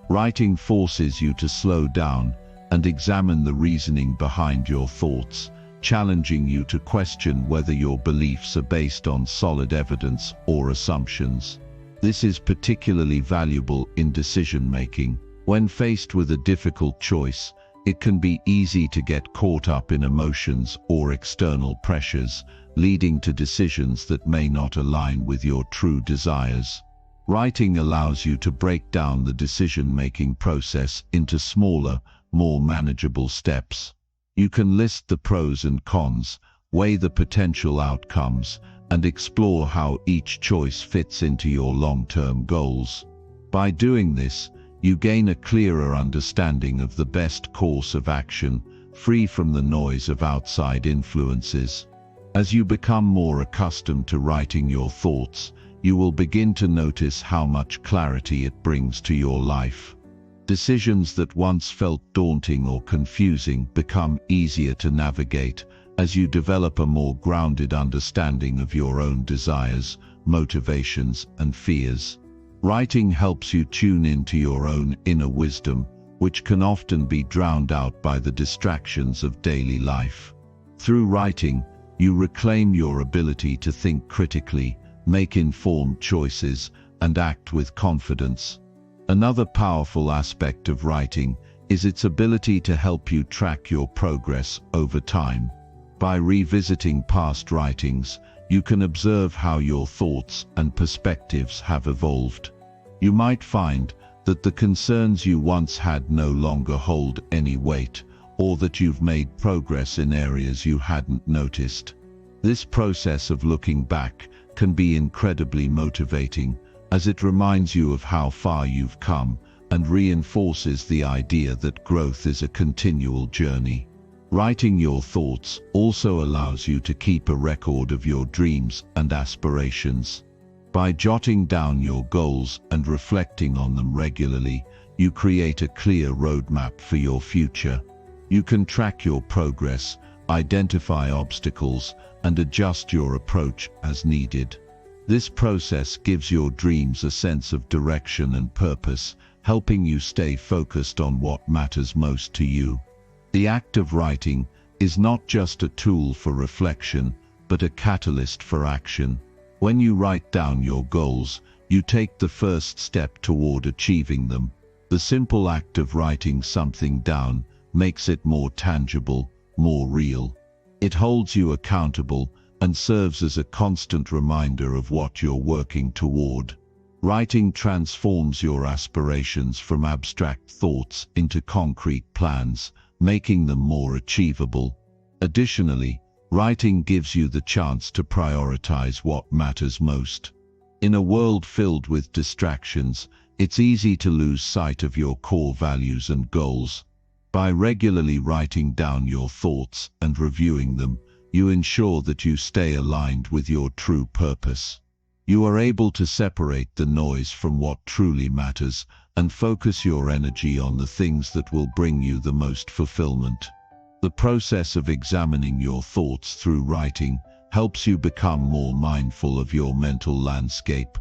Writing forces you to slow down and examine the reasoning behind your thoughts, challenging you to question whether your beliefs are based on solid evidence or assumptions. This is particularly valuable in decision-making. When faced with a difficult choice, it can be easy to get caught up in emotions or external pressures, leading to decisions that may not align with your true desires. Writing allows you to break down the decision-making process into smaller, more manageable steps. You can list the pros and cons, weigh the potential outcomes, and explore how each choice fits into your long-term goals. By doing this, you gain a clearer understanding of the best course of action, free from the noise of outside influences. As you become more accustomed to writing your thoughts, you will begin to notice how much clarity it brings to your life. Decisions that once felt daunting or confusing become easier to navigate as you develop a more grounded understanding of your own desires, motivations, and fears. Writing helps you tune into your own inner wisdom, which can often be drowned out by the distractions of daily life. Through writing, you reclaim your ability to think critically, make informed choices, and act with confidence. Another powerful aspect of writing is its ability to help you track your progress over time. By revisiting past writings, you can observe how your thoughts and perspectives have evolved. You might find that the concerns you once had no longer hold any weight, or that you've made progress in areas you hadn't noticed. This process of looking back can be incredibly motivating, as it reminds you of how far you've come and reinforces the idea that growth is a continual journey. Writing your thoughts also allows you to keep a record of your dreams and aspirations. By jotting down your goals and reflecting on them regularly, you create a clear roadmap for your future. You can track your progress, identify obstacles, and adjust your approach as needed. This process gives your dreams a sense of direction and purpose, helping you stay focused on what matters most to you. The act of writing is not just a tool for reflection, but a catalyst for action. When you write down your goals, you take the first step toward achieving them. The simple act of writing something down makes it more tangible, more real. It holds you accountable and serves as a constant reminder of what you're working toward. Writing transforms your aspirations from abstract thoughts into concrete plans, making them more achievable. Additionally, writing gives you the chance to prioritize what matters most. In a world filled with distractions, it's easy to lose sight of your core values and goals. By regularly writing down your thoughts and reviewing them, you ensure that you stay aligned with your true purpose. You are able to separate the noise from what truly matters and focus your energy on the things that will bring you the most fulfillment. The process of examining your thoughts through writing helps you become more mindful of your mental landscape.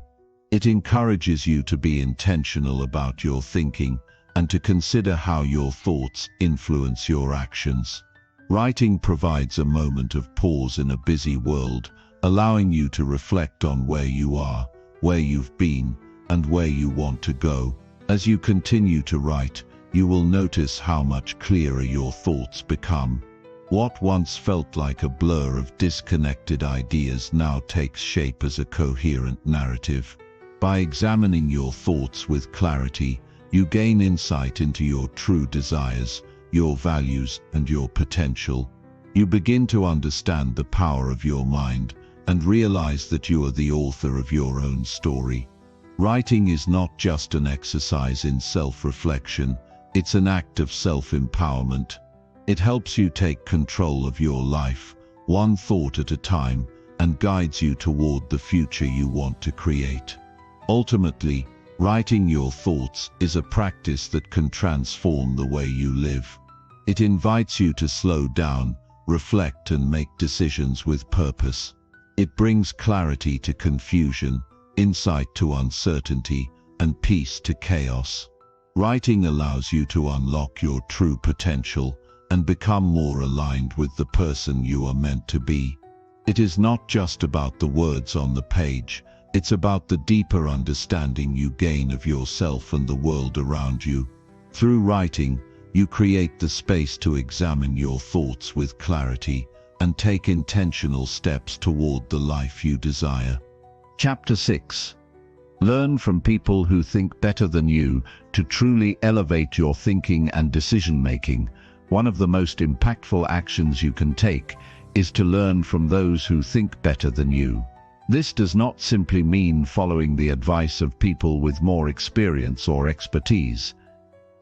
It encourages you to be intentional about your thinking and to consider how your thoughts influence your actions. Writing provides a moment of pause in a busy world, allowing you to reflect on where you are, where you've been, and where you want to go. As you continue to write, you will notice how much clearer your thoughts become. What once felt like a blur of disconnected ideas now takes shape as a coherent narrative. By examining your thoughts with clarity, you gain insight into your true desires, your values, and your potential. You begin to understand the power of your mind and realize that you are the author of your own story. Writing is not just an exercise in self-reflection, it's an act of self-empowerment. It helps you take control of your life, one thought at a time, and guides you toward the future you want to create. Ultimately, writing your thoughts is a practice that can transform the way you live. It invites you to slow down, reflect, and make decisions with purpose. It brings clarity to confusion, insight to uncertainty, and peace to chaos. Writing allows you to unlock your true potential and become more aligned with the person you are meant to be. It is not just about the words on the page, it's about the deeper understanding you gain of yourself and the world around you. Through writing, you create the space to examine your thoughts with clarity and take intentional steps toward the life you desire. Chapter 6. Learn from people who think better than you to truly elevate your thinking and decision-making. One of the most impactful actions you can take is to learn from those who think better than you. This does not simply mean following the advice of people with more experience or expertise.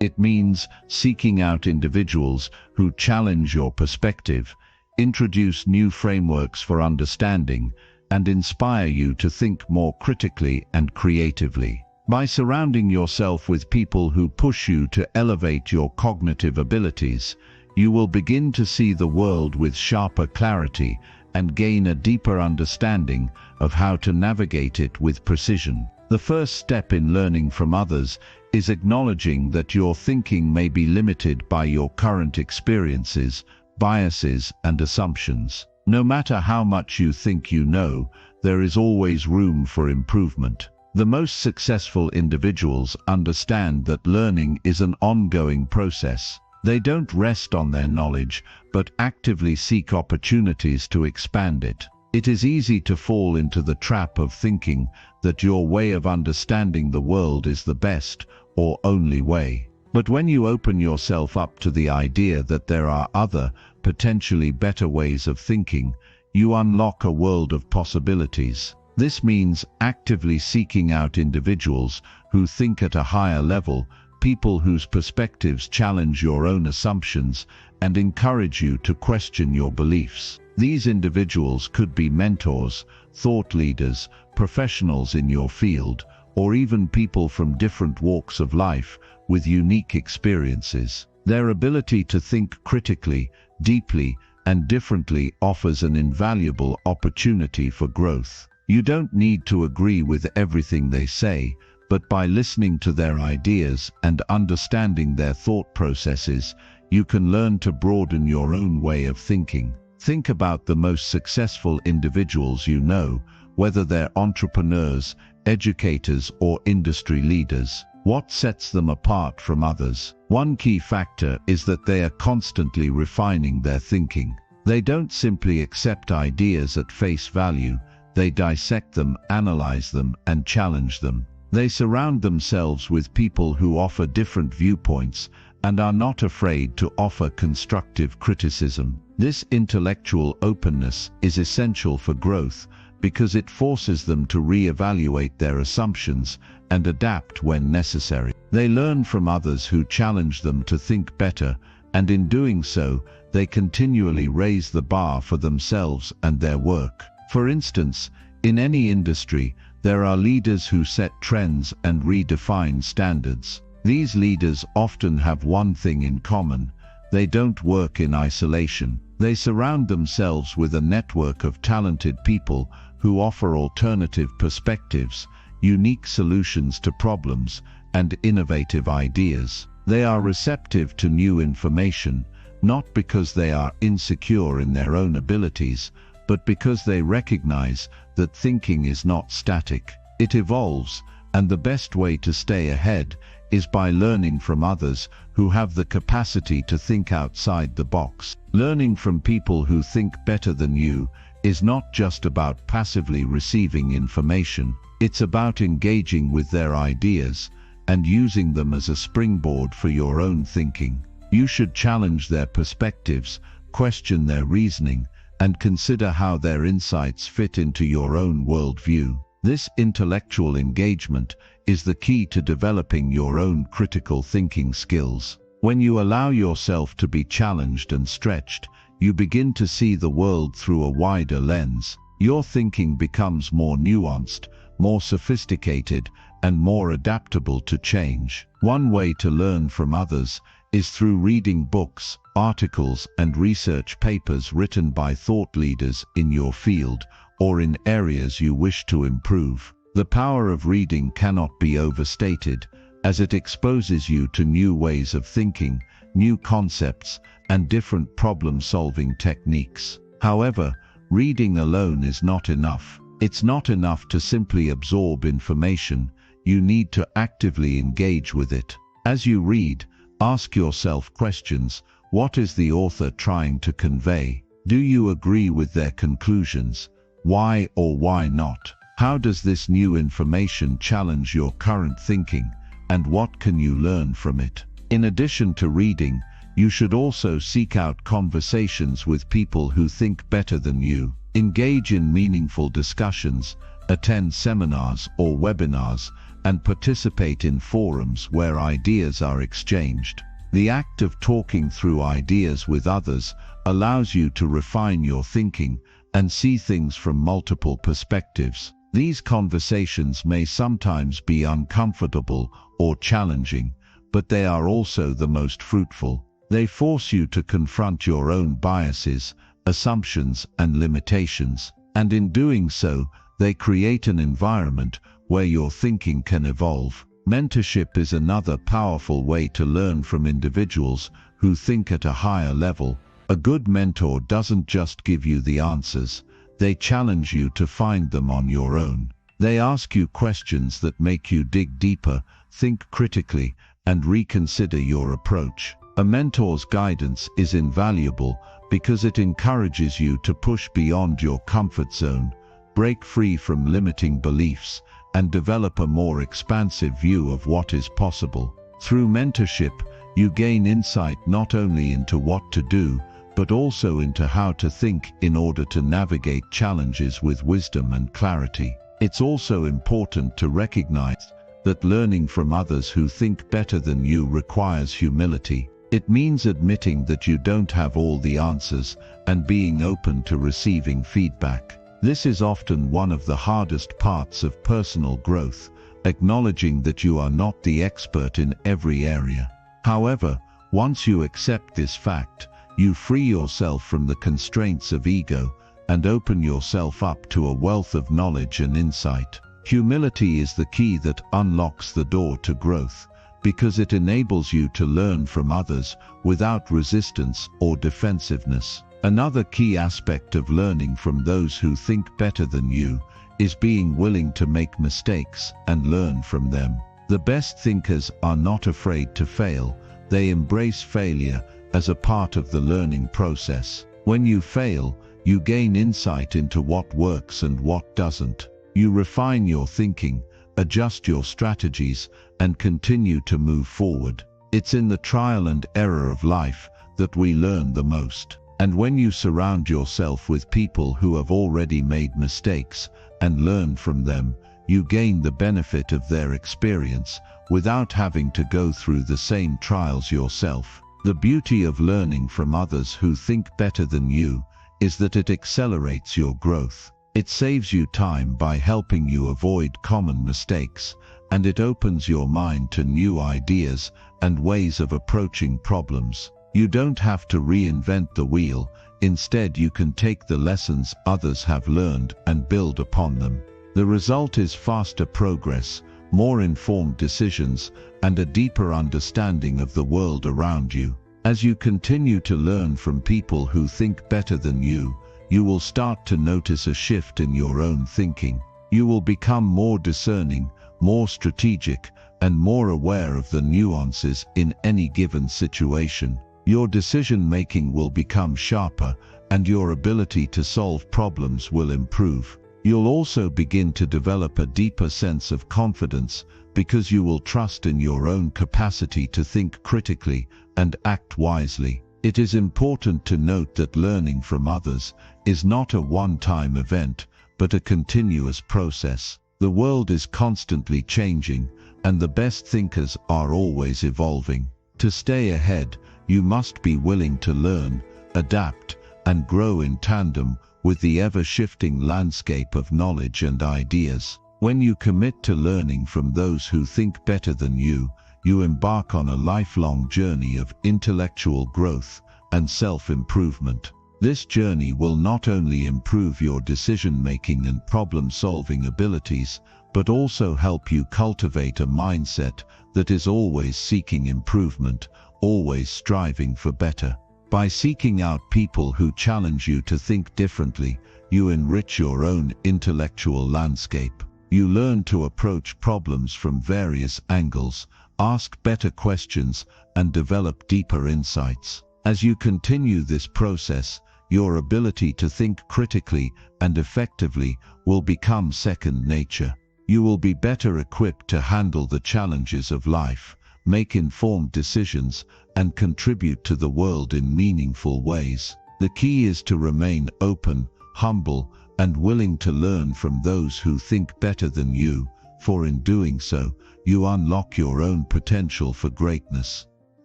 It means seeking out individuals who challenge your perspective, introduce new frameworks for understanding, and inspire you to think more critically and creatively. By surrounding yourself with people who push you to elevate your cognitive abilities, you will begin to see the world with sharper clarity and gain a deeper understanding of how to navigate it with precision. The first step in learning from others is acknowledging that your thinking may be limited by your current experiences, biases, and assumptions. No matter how much you think you know, there is always room for improvement. The most successful individuals understand that learning is an ongoing process. They don't rest on their knowledge, but actively seek opportunities to expand it. It is easy to fall into the trap of thinking that your way of understanding the world is the best or only way. But when you open yourself up to the idea that there are other, potentially better ways of thinking, you unlock a world of possibilities. This means actively seeking out individuals who think at a higher level, people whose perspectives challenge your own assumptions and encourage you to question your beliefs. These individuals could be mentors, thought leaders, professionals in your field, or even people from different walks of life with unique experiences. Their ability to think critically, deeply, and differently offers an invaluable opportunity for growth. You don't need to agree with everything they say, but by listening to their ideas and understanding their thought processes, you can learn to broaden your own way of thinking. Think about the most successful individuals you know, whether they're entrepreneurs, educators, or industry leaders. What sets them apart from others? One key factor is that they are constantly refining their thinking. They don't simply accept ideas at face value, they dissect them, analyze them, and challenge them. They surround themselves with people who offer different viewpoints and are not afraid to offer constructive criticism. This intellectual openness is essential for growth because it forces them to re-evaluate their assumptions and adapt when necessary. They learn from others who challenge them to think better, and in doing so, they continually raise the bar for themselves and their work. For instance, in any industry, there are leaders who set trends and redefine standards. These leaders often have one thing in common: they don't work in isolation. They surround themselves with a network of talented people who offer alternative perspectives, unique solutions to problems, and innovative ideas. They are receptive to new information, not because they are insecure in their own abilities, but because they recognize that thinking is not static. It evolves, and the best way to stay ahead is by learning from others who have the capacity to think outside the box. Learning from people who think better than you is not just about passively receiving information, it's about engaging with their ideas and using them as a springboard for your own thinking. You should challenge their perspectives, question their reasoning, and consider how their insights fit into your own worldview. This intellectual engagement is the key to developing your own critical thinking skills. When you allow yourself to be challenged and stretched, you begin to see the world through a wider lens. Your thinking becomes more nuanced, more sophisticated, and more adaptable to change. One way to learn from others is through reading books, articles, and research papers written by thought leaders in your field or in areas you wish to improve. The power of reading cannot be overstated, as it exposes you to new ways of thinking, new concepts, and different problem-solving techniques. However, reading alone is not enough. It's not enough to simply absorb information. You need to actively engage with it. As you read, ask yourself questions. What is the author trying to convey? Do you agree with their conclusions? Why or why not? How does this new information challenge your current thinking, and what can you learn from it? In addition to reading, you should also seek out conversations with people who think better than you. Engage in meaningful discussions, attend seminars or webinars, and participate in forums where ideas are exchanged. The act of talking through ideas with others allows you to refine your thinking and see things from multiple perspectives. These conversations may sometimes be uncomfortable or challenging, but they are also the most fruitful. They force you to confront your own biases, assumptions, and limitations, and in doing so, they create an environment where your thinking can evolve. Mentorship is another powerful way to learn from individuals who think at a higher level. A good mentor doesn't just give you the answers, they challenge you to find them on your own. They ask you questions that make you dig deeper, think critically, and reconsider your approach. A mentor's guidance is invaluable because it encourages you to push beyond your comfort zone, break free from limiting beliefs, and develop a more expansive view of what is possible. Through mentorship, you gain insight not only into what to do, but also into how to think in order to navigate challenges with wisdom and clarity. It's also important to recognize that learning from others who think better than you requires humility. It means admitting that you don't have all the answers and being open to receiving feedback. This is often one of the hardest parts of personal growth, acknowledging that you are not the expert in every area. However, once you accept this fact, you free yourself from the constraints of ego and open yourself up to a wealth of knowledge and insight. Humility is the key that unlocks the door to growth, because it enables you to learn from others without resistance or defensiveness. Another key aspect of learning from those who think better than you is being willing to make mistakes and learn from them. The best thinkers are not afraid to fail. They embrace failure as a part of the learning process. When you fail, you gain insight into what works and what doesn't. You refine your thinking, adjust your strategies, and continue to move forward. It's in the trial and error of life that we learn the most. And when you surround yourself with people who have already made mistakes and learn from them, you gain the benefit of their experience without having to go through the same trials yourself. The beauty of learning from others who think better than you is that it accelerates your growth. It saves you time by helping you avoid common mistakes, and it opens your mind to new ideas and ways of approaching problems. You don't have to reinvent the wheel. Instead, you can take the lessons others have learned and build upon them. The result is faster progress, more informed decisions, and a deeper understanding of the world around you. As you continue to learn from people who think better than you, you will start to notice a shift in your own thinking. You will become more discerning, more strategic, and more aware of the nuances in any given situation. Your decision-making will become sharper, and your ability to solve problems will improve. You'll also begin to develop a deeper sense of confidence because you will trust in your own capacity to think critically and act wisely. It is important to note that learning from others is not a one-time event, but a continuous process. The world is constantly changing, and the best thinkers are always evolving. To stay ahead, you must be willing to learn, adapt, and grow in tandem with the ever-shifting landscape of knowledge and ideas. When you commit to learning from those who think better than you, you embark on a lifelong journey of intellectual growth and self-improvement. This journey will not only improve your decision-making and problem-solving abilities, but also help you cultivate a mindset that is always seeking improvement, always striving for better. By seeking out people who challenge you to think differently, you enrich your own intellectual landscape. You learn to approach problems from various angles, ask better questions, and develop deeper insights. As you continue this process, your ability to think critically and effectively will become second nature. You will be better equipped to handle the challenges of life, make informed decisions, and contribute to the world in meaningful ways. The key is to remain open, humble, and willing to learn from those who think better than you, for in doing so, you unlock your own potential for greatness.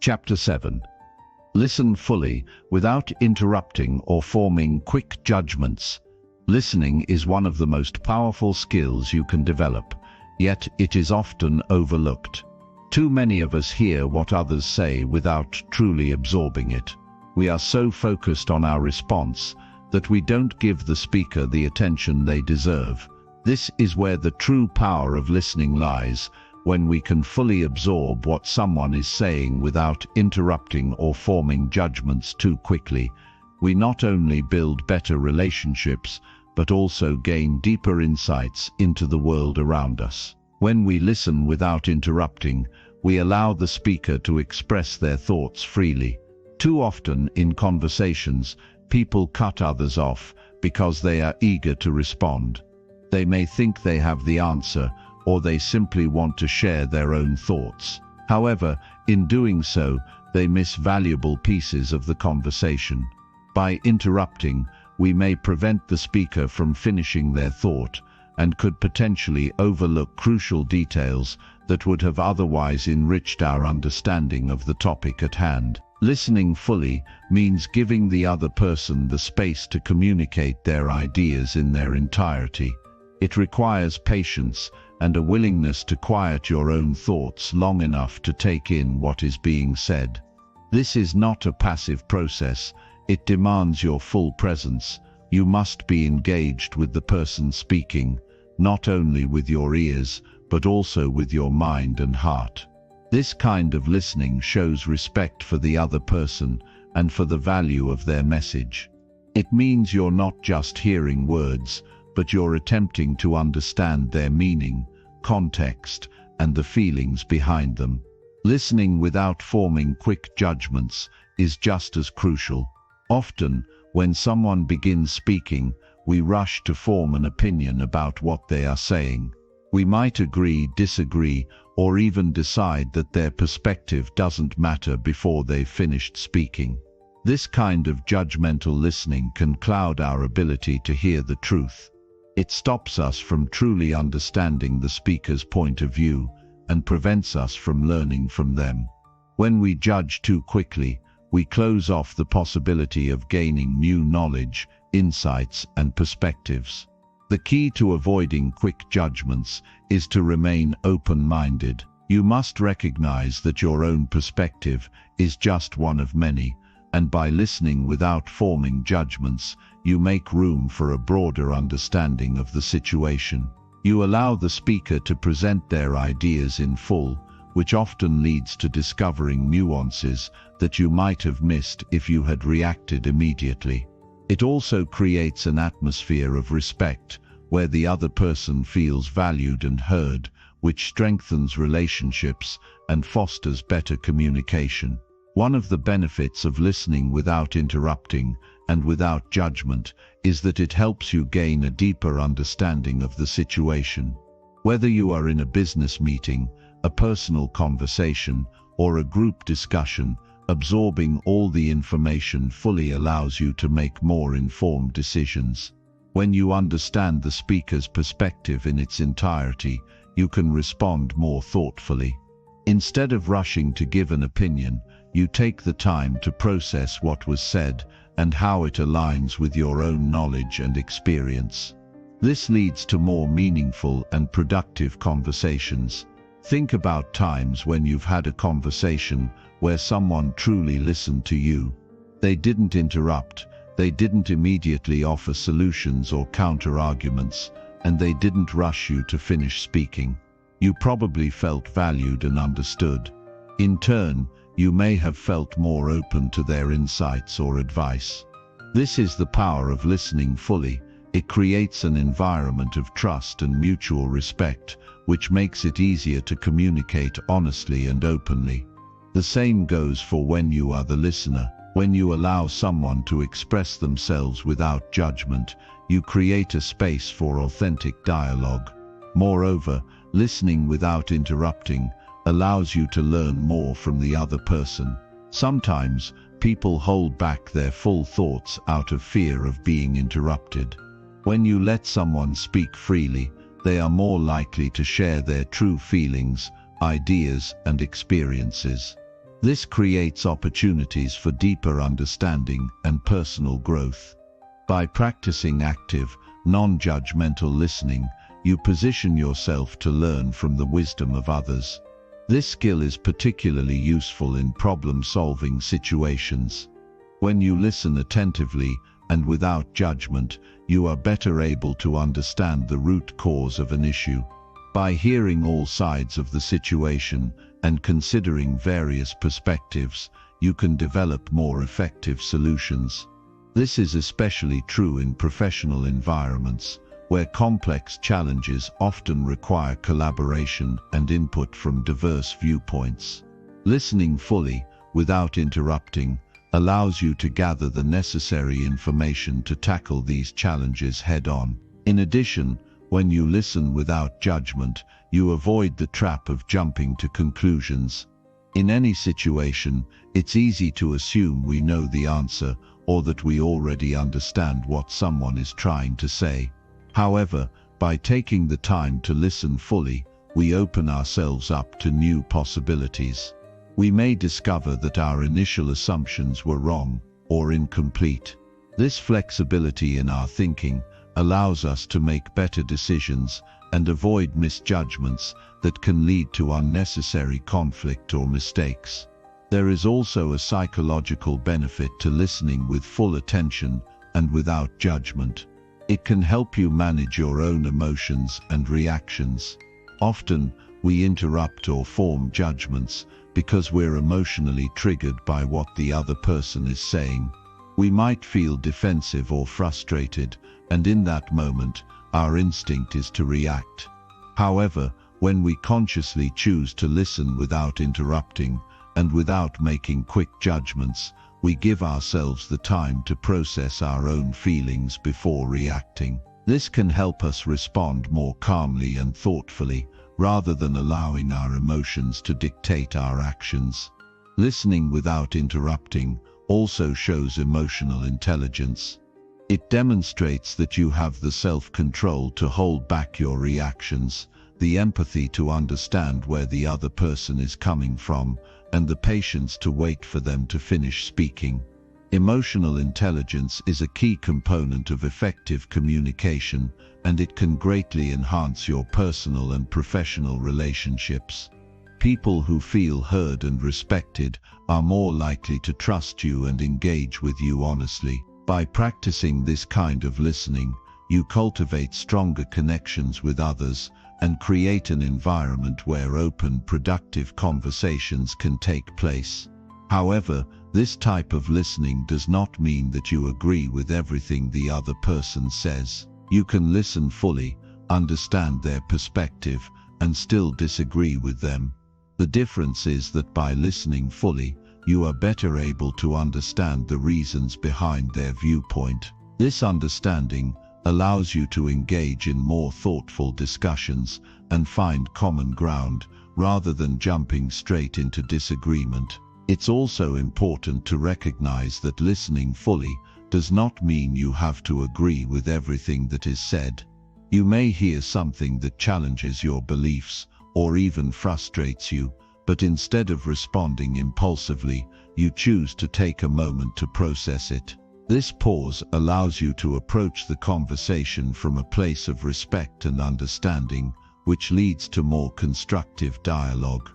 Chapter 7. Listen fully, without interrupting or forming quick judgments. Listening is one of the most powerful skills you can develop, yet it is often overlooked. Too many of us hear what others say without truly absorbing it. We are so focused on our response that we don't give the speaker the attention they deserve. This is where the true power of listening lies, when we can fully absorb what someone is saying without interrupting or forming judgments too quickly. We not only build better relationships, but also gain deeper insights into the world around us. When we listen without interrupting, we allow the speaker to express their thoughts freely. Too often in conversations, People cut others off because they are eager to respond. They may think they have the answer, or they simply want to share their own thoughts. However, in doing so, they miss valuable pieces of the conversation. By interrupting, we may prevent the speaker from finishing their thought, and could potentially overlook crucial details that would have otherwise enriched our understanding of the topic at hand. Listening fully means giving the other person the space to communicate their ideas in their entirety. It requires patience and a willingness to quiet your own thoughts long enough to take in what is being said. This is not a passive process. It demands your full presence. You must be engaged with the person speaking, not only with your ears, but also with your mind and heart. This kind of listening shows respect for the other person and for the value of their message. It means you're not just hearing words, but you're attempting to understand their meaning, context, and the feelings behind them. Listening without forming quick judgments is just as crucial. Often, when someone begins speaking, we rush to form an opinion about what they are saying. We might agree, disagree, or even decide that their perspective doesn't matter before they've finished speaking. This kind of judgmental listening can cloud our ability to hear the truth. It stops us from truly understanding the speaker's point of view and prevents us from learning from them. When we judge too quickly, we close off the possibility of gaining new knowledge, insights, and perspectives. The key to avoiding quick judgments is to remain open-minded. You must recognize that your own perspective is just one of many, and by listening without forming judgments, you make room for a broader understanding of the situation. You allow the speaker to present their ideas in full, which often leads to discovering nuances that you might have missed if you had reacted immediately. It also creates an atmosphere of respect, where the other person feels valued and heard, which strengthens relationships and fosters better communication. One of the benefits of listening without interrupting and without judgment is that it helps you gain a deeper understanding of the situation. Whether you are in a business meeting, a personal conversation, or a group discussion, absorbing all the information fully allows you to make more informed decisions. When you understand the speaker's perspective in its entirety, you can respond more thoughtfully. Instead of rushing to give an opinion, you take the time to process what was said and how it aligns with your own knowledge and experience. This leads to more meaningful and productive conversations. Think about times when you've had a conversation where someone truly listened to you. They didn't interrupt, they didn't immediately offer solutions or counter-arguments, and they didn't rush you to finish speaking. You probably felt valued and understood. In turn, you may have felt more open to their insights or advice. This is the power of listening fully. It creates an environment of trust and mutual respect, which makes it easier to communicate honestly and openly. The same goes for when you are the listener. When you allow someone to express themselves without judgment, you create a space for authentic dialogue. Moreover, listening without interrupting allows you to learn more from the other person. Sometimes, people hold back their full thoughts out of fear of being interrupted. When you let someone speak freely, they are more likely to share their true feelings, ideas, and experiences. This creates opportunities for deeper understanding and personal growth. By practicing active, non-judgmental listening, you position yourself to learn from the wisdom of others. This skill is particularly useful in problem-solving situations. When you listen attentively and without judgment, you are better able to understand the root cause of an issue. By hearing all sides of the situation and considering various perspectives, you can develop more effective solutions. This is especially true in professional environments, where complex challenges often require collaboration and input from diverse viewpoints. Listening fully, without interrupting, allows you to gather the necessary information to tackle these challenges head-on. In addition, when you listen without judgment, you avoid the trap of jumping to conclusions. In any situation, it's easy to assume we know the answer or that we already understand what someone is trying to say. However, by taking the time to listen fully, we open ourselves up to new possibilities. We may discover that our initial assumptions were wrong or incomplete. This flexibility in our thinking allows us to make better decisions and avoid misjudgments that can lead to unnecessary conflict or mistakes. There is also a psychological benefit to listening with full attention and without judgment. It can help you manage your own emotions and reactions. Often, we interrupt or form judgments because we're emotionally triggered by what the other person is saying. We might feel defensive or frustrated, and in that moment, our instinct is to react. However, when we consciously choose to listen without interrupting and without making quick judgments, we give ourselves the time to process our own feelings before reacting. This can help us respond more calmly and thoughtfully, rather than allowing our emotions to dictate our actions. Listening without interrupting also shows emotional intelligence. It demonstrates that you have the self-control to hold back your reactions, the empathy to understand where the other person is coming from, and the patience to wait for them to finish speaking. Emotional intelligence is a key component of effective communication, and it can greatly enhance your personal and professional relationships. People who feel heard and respected are more likely to trust you and engage with you honestly. By practicing this kind of listening, you cultivate stronger connections with others and create an environment where open, productive conversations can take place. However, this type of listening does not mean that you agree with everything the other person says. You can listen fully, understand their perspective, and still disagree with them. The difference is that by listening fully, you are better able to understand the reasons behind their viewpoint. This understanding allows you to engage in more thoughtful discussions and find common ground, rather than jumping straight into disagreement. It's also important to recognize that listening fully does not mean you have to agree with everything that is said. You may hear something that challenges your beliefs or even frustrates you, but instead of responding impulsively, you choose to take a moment to process it. This pause allows you to approach the conversation from a place of respect and understanding, which leads to more constructive dialogue.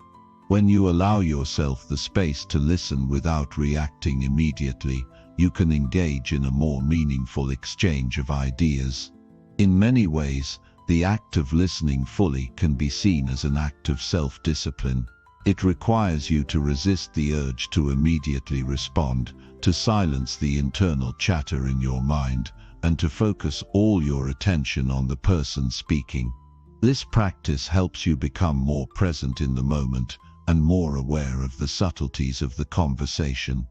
When you allow yourself the space to listen without reacting immediately, you can engage in a more meaningful exchange of ideas. In many ways, the act of listening fully can be seen as an act of self-discipline. It requires you to resist the urge to immediately respond, to silence the internal chatter in your mind, and to focus all your attention on the person speaking. This practice helps you become more present in the moment and more aware of the subtleties of the conversation.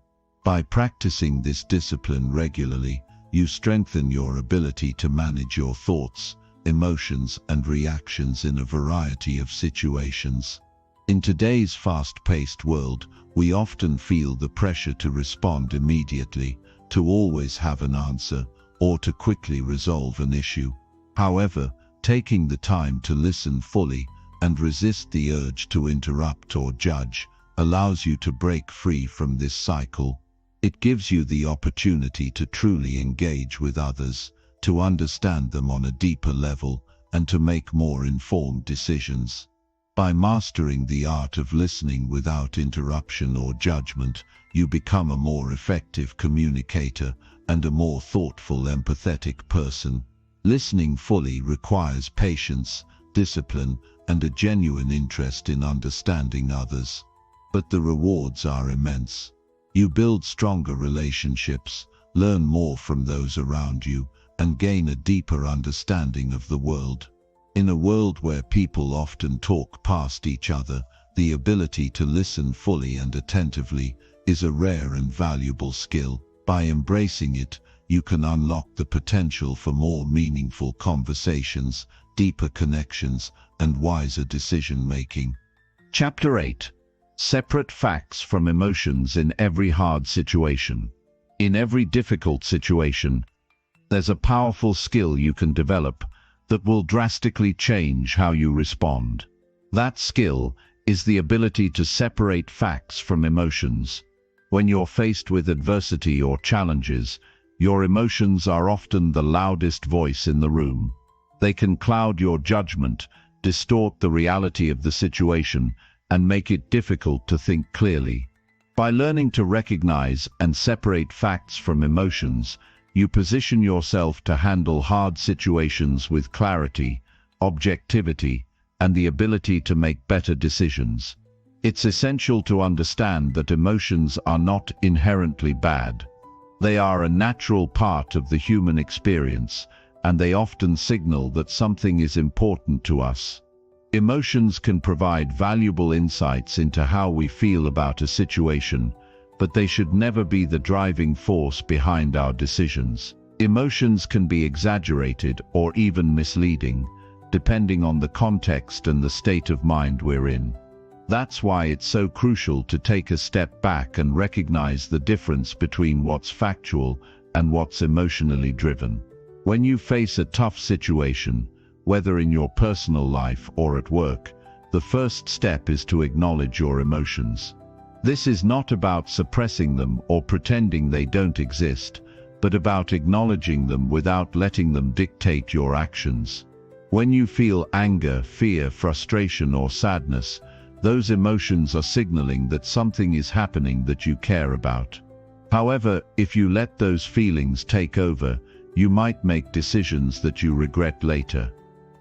By practicing this discipline regularly, you strengthen your ability to manage your thoughts, emotions, and reactions in a variety of situations. In today's fast-paced world, we often feel the pressure to respond immediately, to always have an answer, or to quickly resolve an issue. However, taking the time to listen fully and resist the urge to interrupt or judge allows you to break free from this cycle. It gives you the opportunity to truly engage with others, to understand them on a deeper level, and to make more informed decisions. By mastering the art of listening without interruption or judgment, you become a more effective communicator and a more thoughtful, empathetic person. Listening fully requires patience, discipline, and a genuine interest in understanding others. But the rewards are immense. You build stronger relationships, learn more from those around you, and gain a deeper understanding of the world. In a world where people often talk past each other, the ability to listen fully and attentively is a rare and valuable skill. By embracing it, you can unlock the potential for more meaningful conversations, deeper connections, and wiser decision-making. Chapter 8. Separate facts from emotions in every hard situation. In every difficult situation, there's a powerful skill you can develop that will drastically change how you respond. That skill is the ability to separate facts from emotions. When you're faced with adversity or challenges, your emotions are often the loudest voice in the room. They can cloud your judgment, distort the reality of the situation, and make it difficult to think clearly. By learning to recognize and separate facts from emotions, you position yourself to handle hard situations with clarity, objectivity, and the ability to make better decisions. It's essential to understand that emotions are not inherently bad. They are a natural part of the human experience, and they often signal that something is important to us. Emotions can provide valuable insights into how we feel about a situation, but they should never be the driving force behind our decisions. Emotions can be exaggerated or even misleading, depending on the context and the state of mind we're in. That's why it's so crucial to take a step back and recognize the difference between what's factual and what's emotionally driven. When you face a tough situation, whether in your personal life or at work, the first step is to acknowledge your emotions. This is not about suppressing them or pretending they don't exist, but about acknowledging them without letting them dictate your actions. When you feel anger, fear, frustration, or sadness, those emotions are signaling that something is happening that you care about. However, if you let those feelings take over, you might make decisions that you regret later.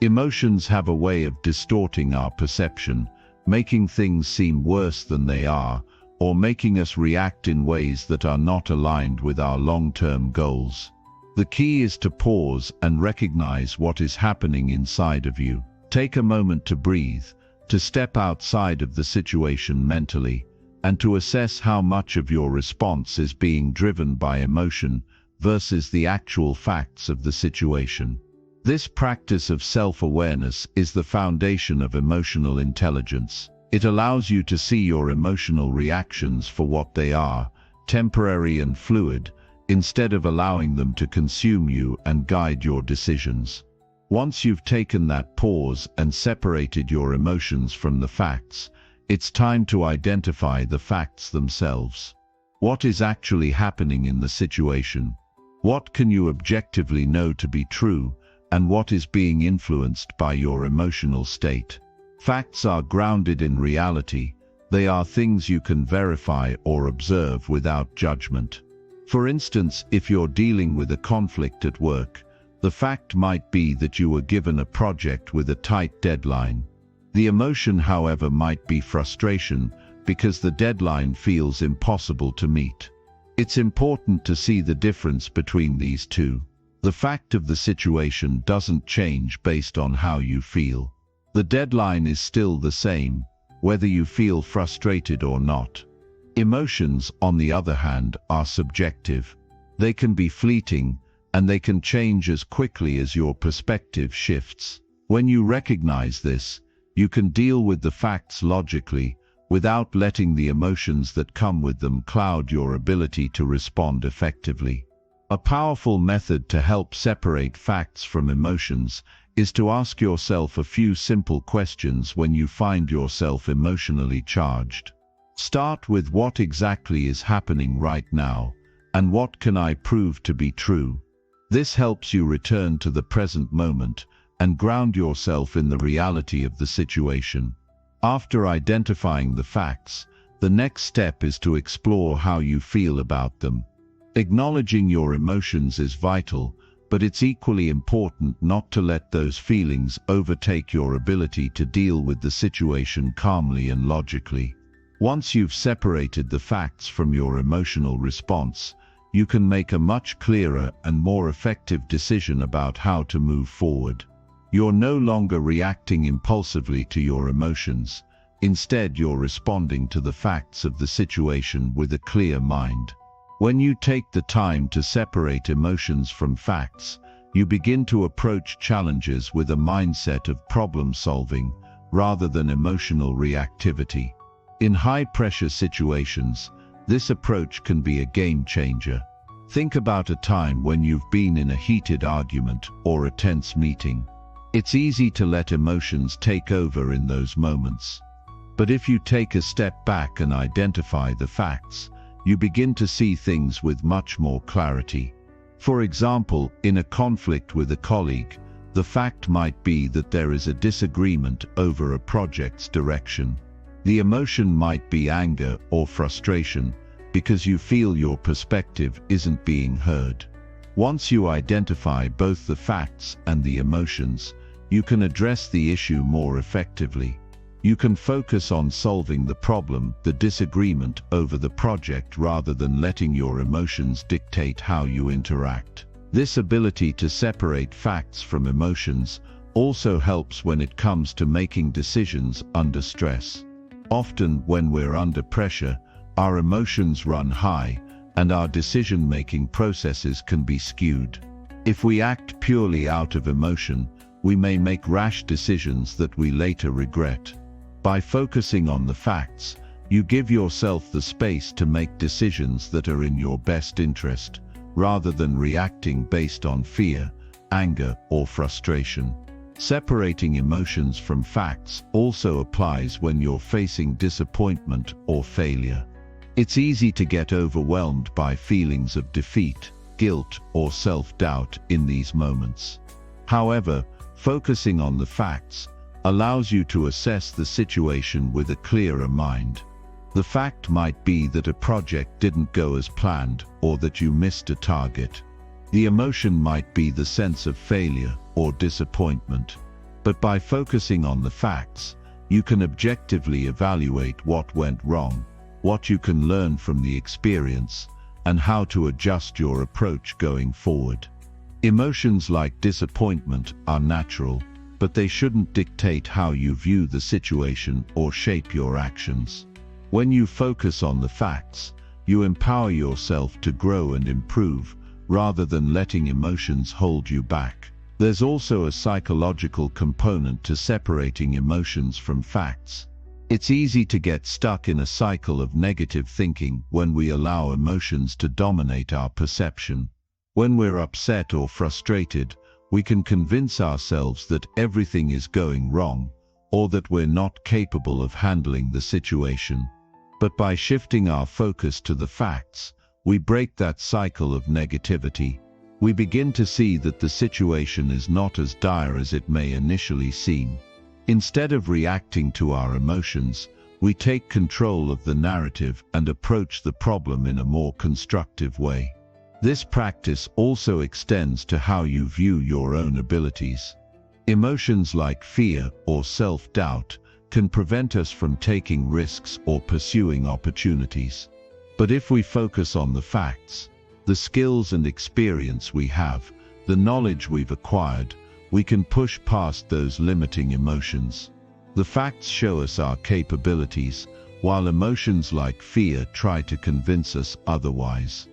Emotions have a way of distorting our perception, making things seem worse than they are, or making us react in ways that are not aligned with our long-term goals. The key is to pause and recognize what is happening inside of you. Take a moment to breathe, to step outside of the situation mentally, and to assess how much of your response is being driven by emotion versus the actual facts of the situation. This practice of self-awareness is the foundation of emotional intelligence. It allows you to see your emotional reactions for what they are, temporary and fluid, instead of allowing them to consume you and guide your decisions. Once you've taken that pause and separated your emotions from the facts, it's time to identify the facts themselves. What is actually happening in the situation? What can you objectively know to be true, and what is being influenced by your emotional state? Facts are grounded in reality. They are things you can verify or observe without judgment. For instance, if you're dealing with a conflict at work, the fact might be that you were given a project with a tight deadline. The emotion, however, might be frustration because the deadline feels impossible to meet. It's important to see the difference between these two. The fact of the situation doesn't change based on how you feel. The deadline is still the same, whether you feel frustrated or not. Emotions, on the other hand, are subjective. They can be fleeting, and they can change as quickly as your perspective shifts. When you recognize this, you can deal with the facts logically, without letting the emotions that come with them cloud your ability to respond effectively. A powerful method to help separate facts from emotions is to ask yourself a few simple questions when you find yourself emotionally charged. Start with what exactly is happening right now, and what can I prove to be true? This helps you return to the present moment and ground yourself in the reality of the situation. After identifying the facts, the next step is to explore how you feel about them. Acknowledging your emotions is vital, but it's equally important not to let those feelings overtake your ability to deal with the situation calmly and logically. Once you've separated the facts from your emotional response, you can make a much clearer and more effective decision about how to move forward. You're no longer reacting impulsively to your emotions. Instead, you're responding to the facts of the situation with a clear mind. When you take the time to separate emotions from facts, you begin to approach challenges with a mindset of problem solving rather than emotional reactivity. In high-pressure situations, this approach can be a game changer. Think about a time when you've been in a heated argument or a tense meeting. It's easy to let emotions take over in those moments. But if you take a step back and identify the facts, you begin to see things with much more clarity. For example, in a conflict with a colleague, the fact might be that there is a disagreement over a project's direction. The emotion might be anger or frustration because you feel your perspective isn't being heard. Once you identify both the facts and the emotions, you can address the issue more effectively. You can focus on solving the problem, the disagreement over the project, rather than letting your emotions dictate how you interact. This ability to separate facts from emotions also helps when it comes to making decisions under stress. Often, when we're under pressure, our emotions run high, and our decision-making processes can be skewed. If we act purely out of emotion, we may make rash decisions that we later regret. By focusing on the facts, you give yourself the space to make decisions that are in your best interest, rather than reacting based on fear, anger, or frustration. Separating emotions from facts also applies when you're facing disappointment or failure. It's easy to get overwhelmed by feelings of defeat, guilt, or self-doubt in these moments. However, focusing on the facts allows you to assess the situation with a clearer mind. The fact might be that a project didn't go as planned, or that you missed a target. The emotion might be the sense of failure or disappointment. But by focusing on the facts, you can objectively evaluate what went wrong, what you can learn from the experience, and how to adjust your approach going forward. Emotions like disappointment are natural, but they shouldn't dictate how you view the situation or shape your actions. When you focus on the facts, you empower yourself to grow and improve, rather than letting emotions hold you back. There's also a psychological component to separating emotions from facts. It's easy to get stuck in a cycle of negative thinking when we allow emotions to dominate our perception. When we're upset or frustrated, we can convince ourselves that everything is going wrong, or that we're not capable of handling the situation. But by shifting our focus to the facts, we break that cycle of negativity. We begin to see that the situation is not as dire as it may initially seem. Instead of reacting to our emotions, we take control of the narrative and approach the problem in a more constructive way. This practice also extends to how you view your own abilities. Emotions like fear or self-doubt can prevent us from taking risks or pursuing opportunities. But if we focus on the facts, the skills and experience we have, the knowledge we've acquired, we can push past those limiting emotions. The facts show us our capabilities, while emotions like fear try to convince us otherwise.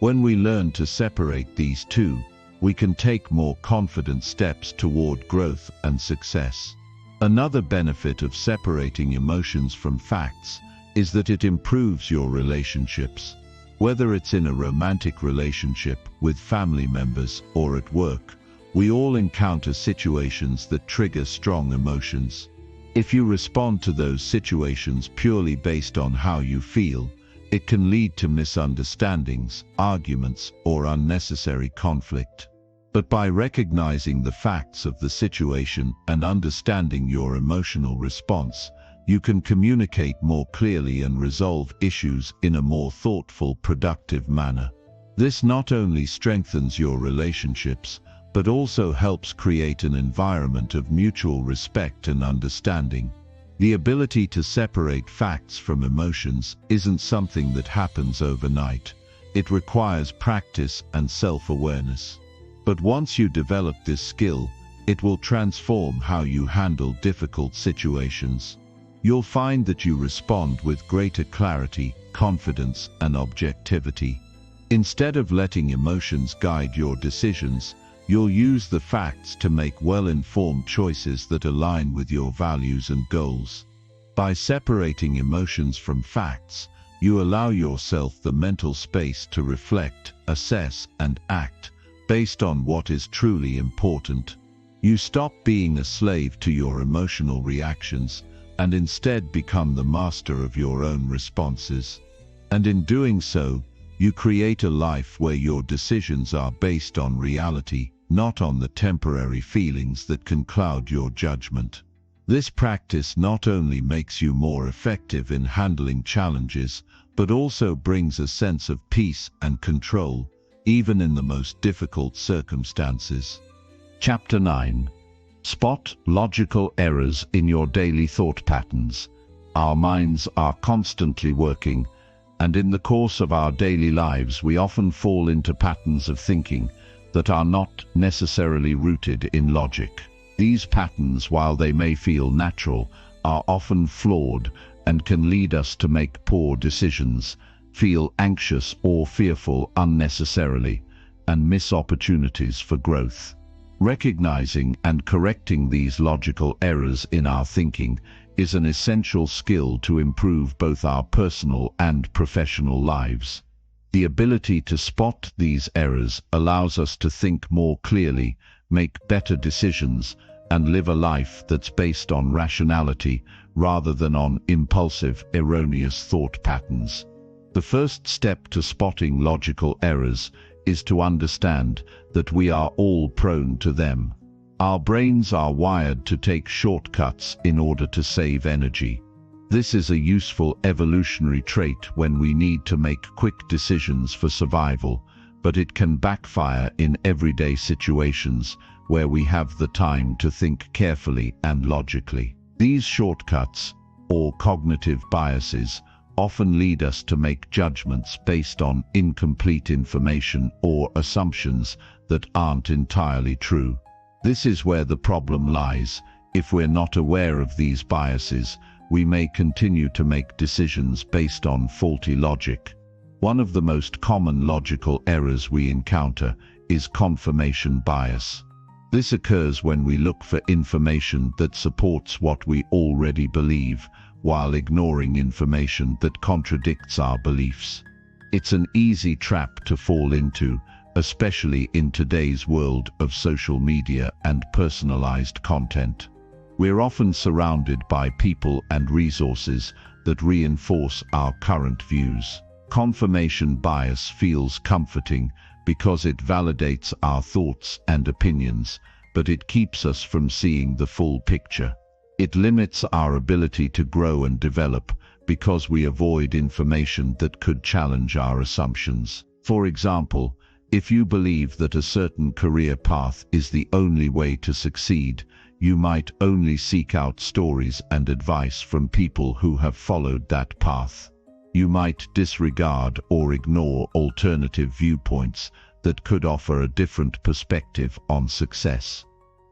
When we learn to separate these two, we can take more confident steps toward growth and success. Another benefit of separating emotions from facts is that it improves your relationships. Whether it's in a romantic relationship, with family members, or at work, we all encounter situations that trigger strong emotions. If you respond to those situations purely based on how you feel, it can lead to misunderstandings, arguments, or unnecessary conflict. But by recognizing the facts of the situation and understanding your emotional response, you can communicate more clearly and resolve issues in a more thoughtful, productive manner. This not only strengthens your relationships, but also helps create an environment of mutual respect and understanding. The ability to separate facts from emotions isn't something that happens overnight. It requires practice and self-awareness. But once you develop this skill, it will transform how you handle difficult situations. you'll find that you respond with greater clarity, confidence, and objectivity. Instead of letting emotions guide your decisions, you'll use the facts to make well-informed choices that align with your values and goals. By separating emotions from facts, you allow yourself the mental space to reflect, assess, and act based on what is truly important. You stop being a slave to your emotional reactions and instead become the master of your own responses. And in doing so, you create a life where your decisions are based on reality, not on the temporary feelings that can cloud your judgment. This practice not only makes you more effective in handling challenges, but also brings a sense of peace and control, even in the most difficult circumstances. Chapter 9. Spot logical errors in your daily thought patterns. Our minds are constantly working, and in the course of our daily lives we often fall into patterns of thinking that are not necessarily rooted in logic. These patterns, while they may feel natural, are often flawed and can lead us to make poor decisions, feel anxious or fearful unnecessarily, and miss opportunities for growth. Recognizing and correcting these logical errors in our thinking is an essential skill to improve both our personal and professional lives. The ability to spot these errors allows us to think more clearly, make better decisions, and live a life that's based on rationality rather than on impulsive, erroneous thought patterns. The first step to spotting logical errors is to understand that we are all prone to them. Our brains are wired to take shortcuts in order to save energy. This is a useful evolutionary trait when we need to make quick decisions for survival, but it can backfire in everyday situations where we have the time to think carefully and logically. These shortcuts, or cognitive biases, often lead us to make judgments based on incomplete information or assumptions that aren't entirely true. This is where the problem lies. If we're not aware of these biases, we may continue to make decisions based on faulty logic. One of the most common logical errors we encounter is confirmation bias. This occurs when we look for information that supports what we already believe, while ignoring information that contradicts our beliefs. It's an easy trap to fall into, especially in today's world of social media and personalized content. We're often surrounded by people and resources that reinforce our current views. Confirmation bias feels comforting because it validates our thoughts and opinions, but it keeps us from seeing the full picture. It limits our ability to grow and develop because we avoid information that could challenge our assumptions. For example, if you believe that a certain career path is the only way to succeed, you might only seek out stories and advice from people who have followed that path. You might disregard or ignore alternative viewpoints that could offer a different perspective on success.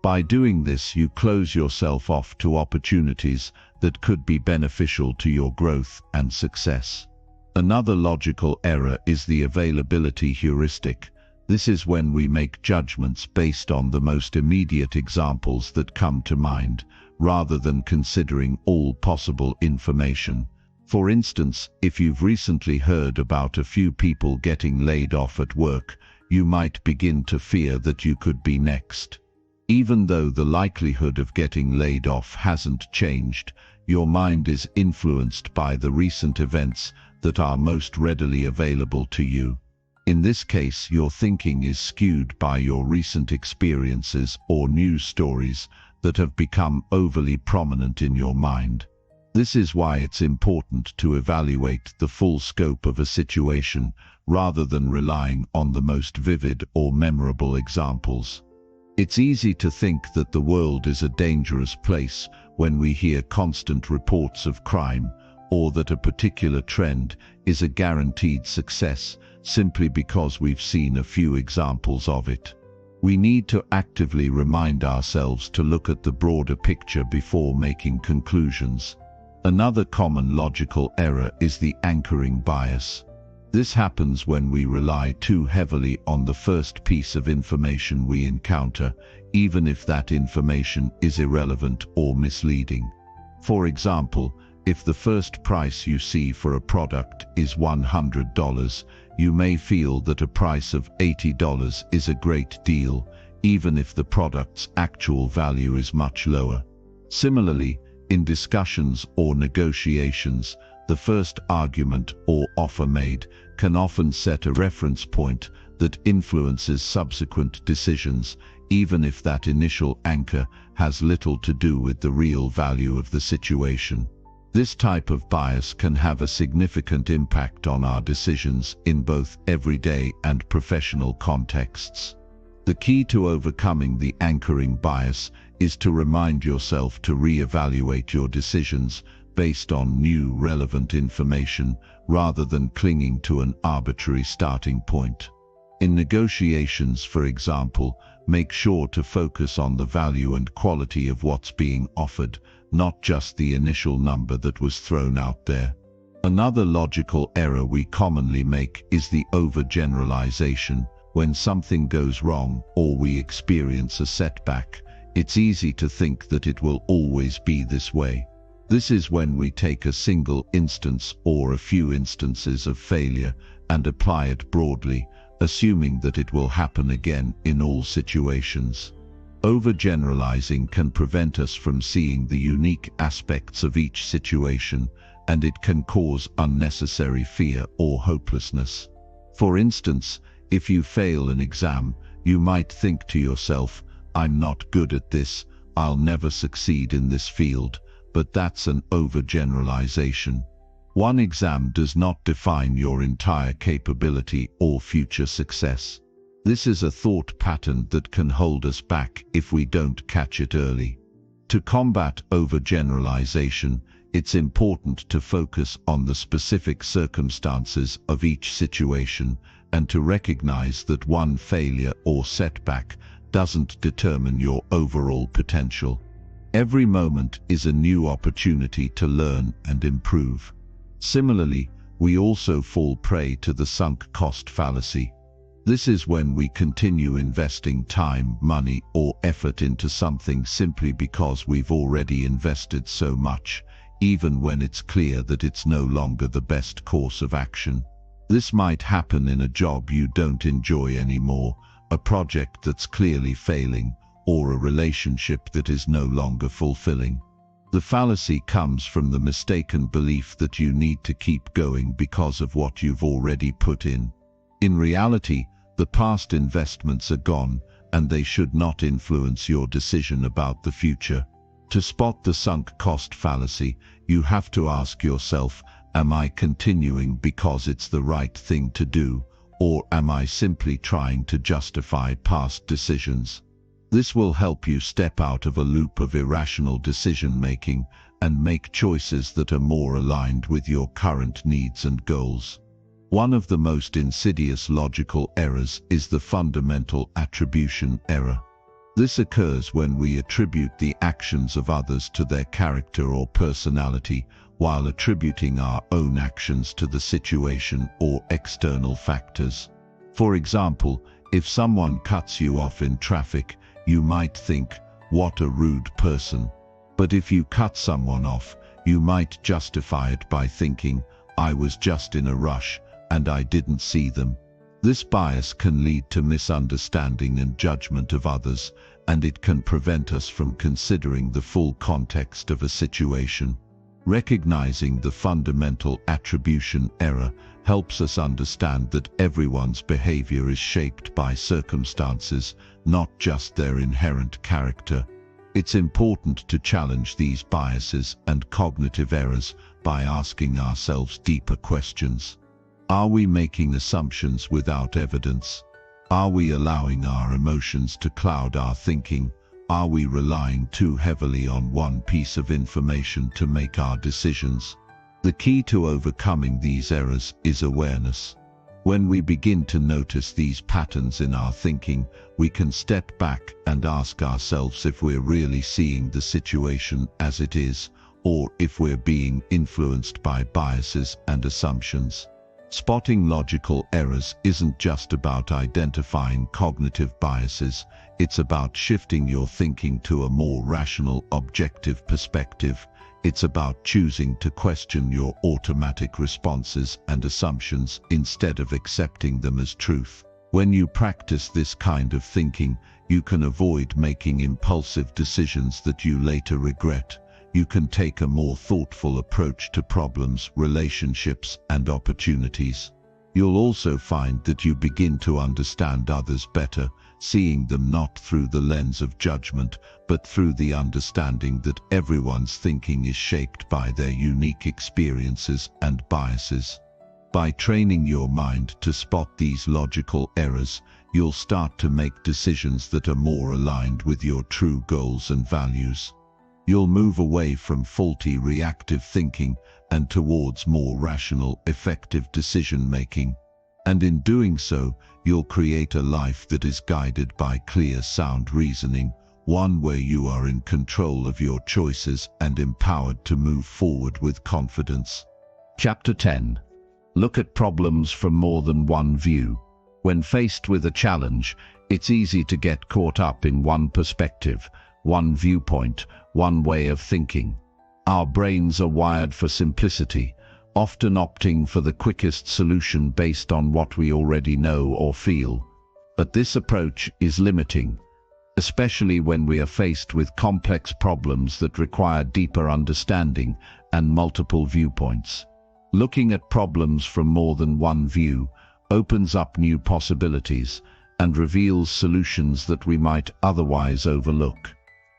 By doing this, you close yourself off to opportunities that could be beneficial to your growth and success. Another logical error is the availability heuristic. This is when we make judgments based on the most immediate examples that come to mind, rather than considering all possible information. For instance, if you've recently heard about a few people getting laid off at work, you might begin to fear that you could be next. Even though the likelihood of getting laid off hasn't changed, your mind is influenced by the recent events that are most readily available to you. In this case, your thinking is skewed by your recent experiences or news stories that have become overly prominent in your mind. This is why it's important to evaluate the full scope of a situation rather than relying on the most vivid or memorable examples. It's easy to think that the world is a dangerous place when we hear constant reports of crime, or that a particular trend is a guaranteed success simply because we've seen a few examples of it. We need to actively remind ourselves to look at the broader picture before making conclusions. Another common logical error is the anchoring bias. This happens when we rely too heavily on the first piece of information we encounter, even if that information is irrelevant or misleading. For example, if the first price you see for a product is $100, you may feel that a price of $80 is a great deal, even if the product's actual value is much lower. Similarly, in discussions or negotiations, the first argument or offer made can often set a reference point that influences subsequent decisions, even if that initial anchor has little to do with the real value of the situation. This type of bias can have a significant impact on our decisions in both everyday and professional contexts. The key to overcoming the anchoring bias is to remind yourself to re-evaluate your decisions based on new relevant information rather than clinging to an arbitrary starting point. In negotiations, for example, make sure to focus on the value and quality of what's being offered, not just the initial number that was thrown out there. Another logical error we commonly make is the overgeneralization. When something goes wrong or we experience a setback, it's easy to think that it will always be this way. This is when we take a single instance or a few instances of failure and apply it broadly, assuming that it will happen again in all situations. Overgeneralizing can prevent us from seeing the unique aspects of each situation, and it can cause unnecessary fear or hopelessness. For instance, if you fail an exam, you might think to yourself, "I'm not good at this, I'll never succeed in this field," but that's an overgeneralization. One exam does not define your entire capability or future success. This is a thought pattern that can hold us back if we don't catch it early. To combat overgeneralization, it's important to focus on the specific circumstances of each situation and to recognize that one failure or setback doesn't determine your overall potential. Every moment is a new opportunity to learn and improve. Similarly, we also fall prey to the sunk cost fallacy. This is when we continue investing time, money, or effort into something simply because we've already invested so much, even when it's clear that it's no longer the best course of action. This might happen in a job you don't enjoy anymore, a project that's clearly failing, or a relationship that is no longer fulfilling. The fallacy comes from the mistaken belief that you need to keep going because of what you've already put in. In reality, the past investments are gone, and they should not influence your decision about the future. To spot the sunk cost fallacy, you have to ask yourself, am I continuing because it's the right thing to do, or am I simply trying to justify past decisions? This will help you step out of a loop of irrational decision-making and make choices that are more aligned with your current needs and goals. One of the most insidious logical errors is the fundamental attribution error. This occurs when we attribute the actions of others to their character or personality, while attributing our own actions to the situation or external factors. For example, if someone cuts you off in traffic, you might think, "What a rude person." But if you cut someone off, you might justify it by thinking, "I was just in a rush, and I didn't see them." This bias can lead to misunderstanding and judgment of others, and it can prevent us from considering the full context of a situation. Recognizing the fundamental attribution error helps us understand that everyone's behavior is shaped by circumstances, not just their inherent character. It's important to challenge these biases and cognitive errors by asking ourselves deeper questions. Are we making assumptions without evidence? Are we allowing our emotions to cloud our thinking? Are we relying too heavily on one piece of information to make our decisions? The key to overcoming these errors is awareness. When we begin to notice these patterns in our thinking, we can step back and ask ourselves if we're really seeing the situation as it is, or if we're being influenced by biases and assumptions. Spotting logical errors isn't just about identifying cognitive biases, it's about shifting your thinking to a more rational, objective perspective. It's about choosing to question your automatic responses and assumptions instead of accepting them as truth. When you practice this kind of thinking, you can avoid making impulsive decisions that you later regret. You can take a more thoughtful approach to problems, relationships, and opportunities. You'll also find that you begin to understand others better, seeing them not through the lens of judgment, but through the understanding that everyone's thinking is shaped by their unique experiences and biases. By training your mind to spot these logical errors, you'll start to make decisions that are more aligned with your true goals and values. You'll move away from faulty reactive thinking and towards more rational, effective decision-making. And in doing so, you'll create a life that is guided by clear, sound reasoning, one where you are in control of your choices and empowered to move forward with confidence. Chapter 10. Look at problems from more than one view. When faced with a challenge, it's easy to get caught up in one perspective, one viewpoint, one way of thinking. Our brains are wired for simplicity, often opting for the quickest solution based on what we already know or feel. But this approach is limiting, especially when we are faced with complex problems that require deeper understanding and multiple viewpoints. Looking at problems from more than one view opens up new possibilities and reveals solutions that we might otherwise overlook.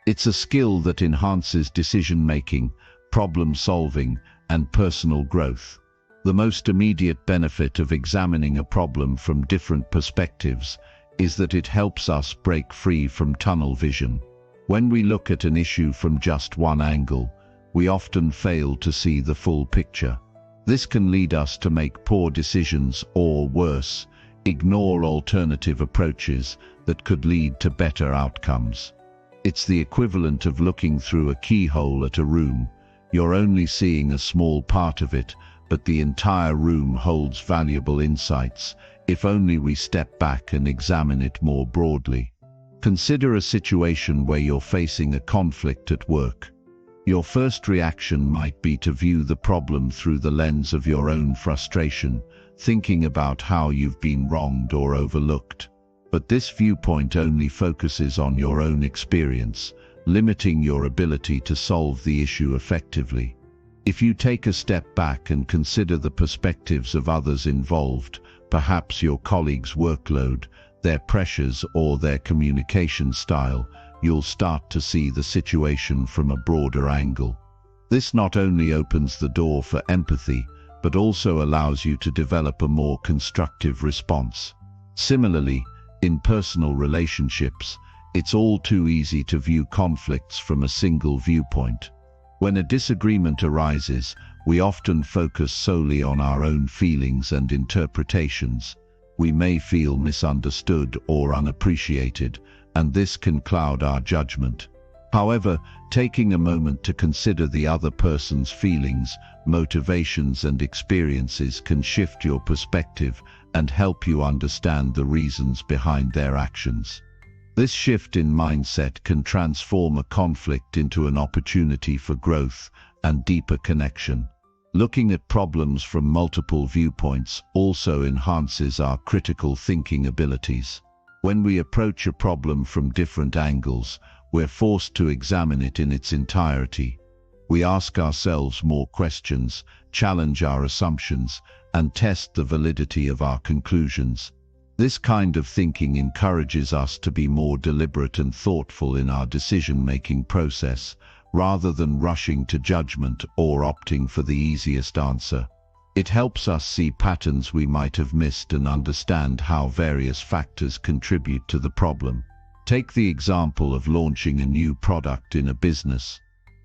It's a skill that enhances decision-making, problem-solving, and personal growth. The most immediate benefit of examining a problem from different perspectives is that it helps us break free from tunnel vision. When we look at an issue from just one angle, we often fail to see the full picture. This can lead us to make poor decisions or, worse, ignore alternative approaches that could lead to better outcomes. It's the equivalent of looking through a keyhole at a room. You're only seeing a small part of it, but the entire room holds valuable insights, if only we step back and examine it more broadly. Consider a situation where you're facing a conflict at work. Your first reaction might be to view the problem through the lens of your own frustration, thinking about how you've been wronged or overlooked. But this viewpoint only focuses on your own experience, limiting your ability to solve the issue effectively. If you take a step back and consider the perspectives of others involved, perhaps your colleague's workload, their pressures, or their communication style, you'll start to see the situation from a broader angle. This not only opens the door for empathy, but also allows you to develop a more constructive response. Similarly, in personal relationships, it's all too easy to view conflicts from a single viewpoint. When a disagreement arises, we often focus solely on our own feelings and interpretations. We may feel misunderstood or unappreciated, and this can cloud our judgment. However, taking a moment to consider the other person's feelings, motivations, and experiences can shift your perspective and help you understand the reasons behind their actions. This shift in mindset can transform a conflict into an opportunity for growth and deeper connection. Looking at problems from multiple viewpoints also enhances our critical thinking abilities. When we approach a problem from different angles, we're forced to examine it in its entirety. We ask ourselves more questions, challenge our assumptions, and test the validity of our conclusions. This kind of thinking encourages us to be more deliberate and thoughtful in our decision-making process, rather than rushing to judgment or opting for the easiest answer. It helps us see patterns we might have missed and understand how various factors contribute to the problem. Take the example of launching a new product in a business.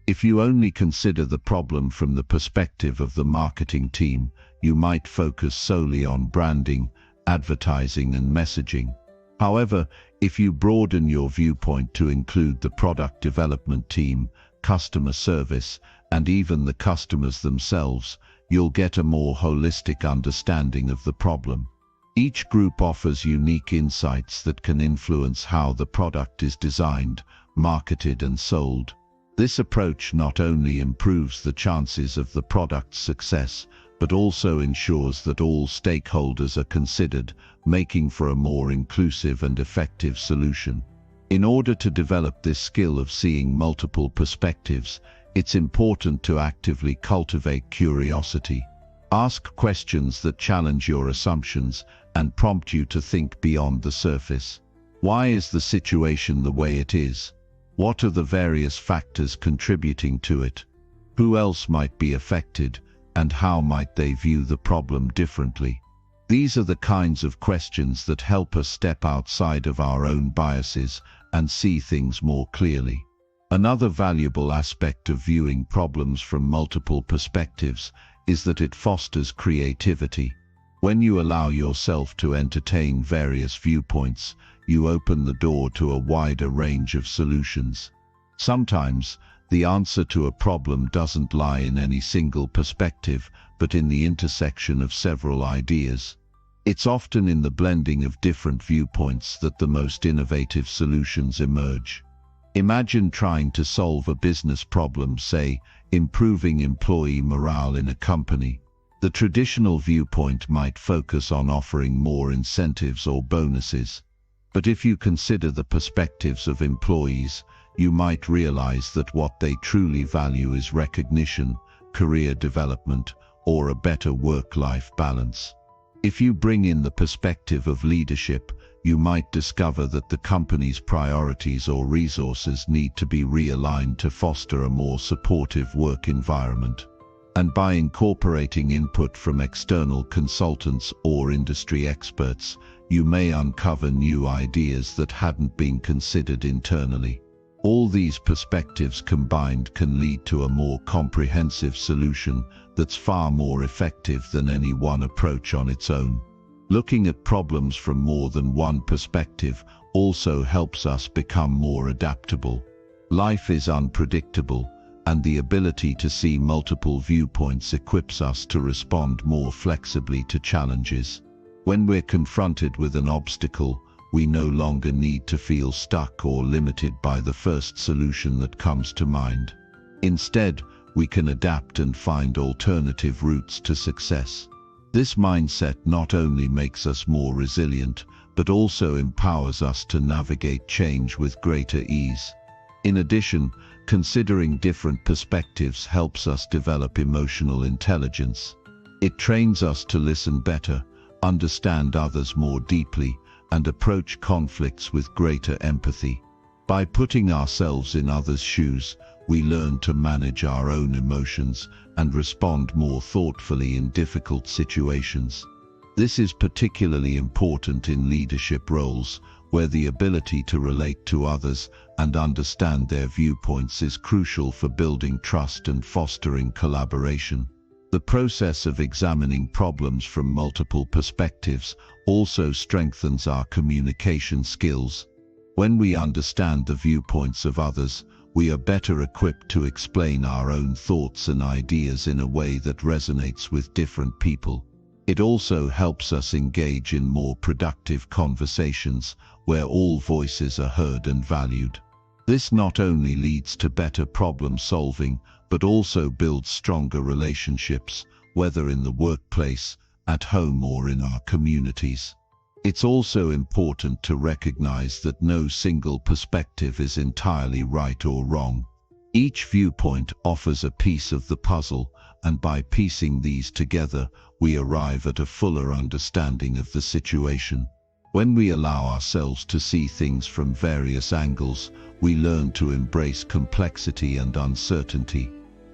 If you only consider the problem from the perspective of the marketing team, you might focus solely on branding, advertising, and messaging. However, if you broaden your viewpoint to include the product development team, customer service, and even the customers themselves, you'll get a more holistic understanding of the problem. Each group offers unique insights that can influence how the product is designed, marketed, and sold. This approach not only improves the chances of the product's success, but also ensures that all stakeholders are considered, making for a more inclusive and effective solution. In order to develop this skill of seeing multiple perspectives, it's important to actively cultivate curiosity. Ask questions that challenge your assumptions and prompt you to think beyond the surface. Why is the situation the way it is? What are the various factors contributing to it? Who else might be affected, and how might they view the problem differently? These are the kinds of questions that help us step outside of our own biases and see things more clearly. Another valuable aspect of viewing problems from multiple perspectives is that it fosters creativity. When you allow yourself to entertain various viewpoints, you open the door to a wider range of solutions. Sometimes, the answer to a problem doesn't lie in any single perspective, but in the intersection of several ideas. It's often in the blending of different viewpoints that the most innovative solutions emerge. Imagine trying to solve a business problem, say, improving employee morale in a company. The traditional viewpoint might focus on offering more incentives or bonuses. But if you consider the perspectives of employees, you might realize that what they truly value is recognition, career development, or a better work-life balance. If you bring in the perspective of leadership, you might discover that the company's priorities or resources need to be realigned to foster a more supportive work environment. And by incorporating input from external consultants or industry experts, you may uncover new ideas that hadn't been considered internally. All these perspectives combined can lead to a more comprehensive solution that's far more effective than any one approach on its own. Looking at problems from more than one perspective also helps us become more adaptable. Life is unpredictable, and the ability to see multiple viewpoints equips us to respond more flexibly to challenges. When we're confronted with an obstacle, we no longer need to feel stuck or limited by the first solution that comes to mind. Instead, we can adapt and find alternative routes to success. This mindset not only makes us more resilient, but also empowers us to navigate change with greater ease. In addition, considering different perspectives helps us develop emotional intelligence. It trains us to listen better, understand others more deeply, and approach conflicts with greater empathy. By putting ourselves in others' shoes, we learn to manage our own emotions and respond more thoughtfully in difficult situations. This is particularly important in leadership roles, where the ability to relate to others and understand their viewpoints is crucial for building trust and fostering collaboration. The process of examining problems from multiple perspectives also strengthens our communication skills. When we understand the viewpoints of others, we are better equipped to explain our own thoughts and ideas in a way that resonates with different people. It also helps us engage in more productive conversations where all voices are heard and valued. This not only leads to better problem solving, but also builds stronger relationships, whether in the workplace, at home, or in our communities. It's also important to recognize that no single perspective is entirely right or wrong. Each viewpoint offers a piece of the puzzle, and by piecing these together, we arrive at a fuller understanding of the situation. When we allow ourselves to see things from various angles, we learn to embrace complexity and uncertainty.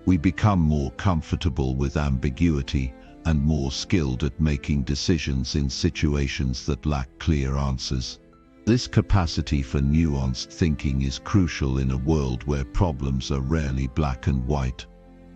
We become more comfortable with ambiguity and more skilled at making decisions in situations that lack clear answers. This capacity for nuanced thinking is crucial in a world where problems are rarely black and white.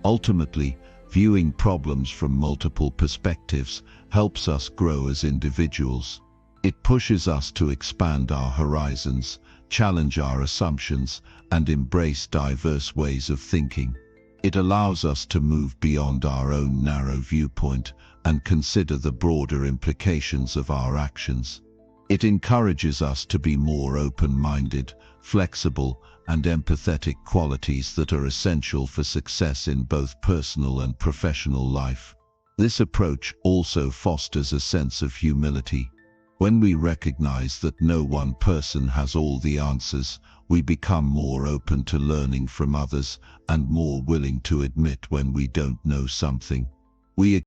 Ultimately, viewing problems from multiple perspectives helps us grow as individuals. It pushes us to expand our horizons, challenge our assumptions, and embrace diverse ways of thinking. It allows us to move beyond our own narrow viewpoint and consider the broader implications of our actions. It encourages us to be more open-minded, flexible, and empathetic, qualities that are essential for success in both personal and professional life. This approach also fosters a sense of humility. When we recognize that no one person has all the answers, we become more open to learning from others and more willing to admit when we don't know something. We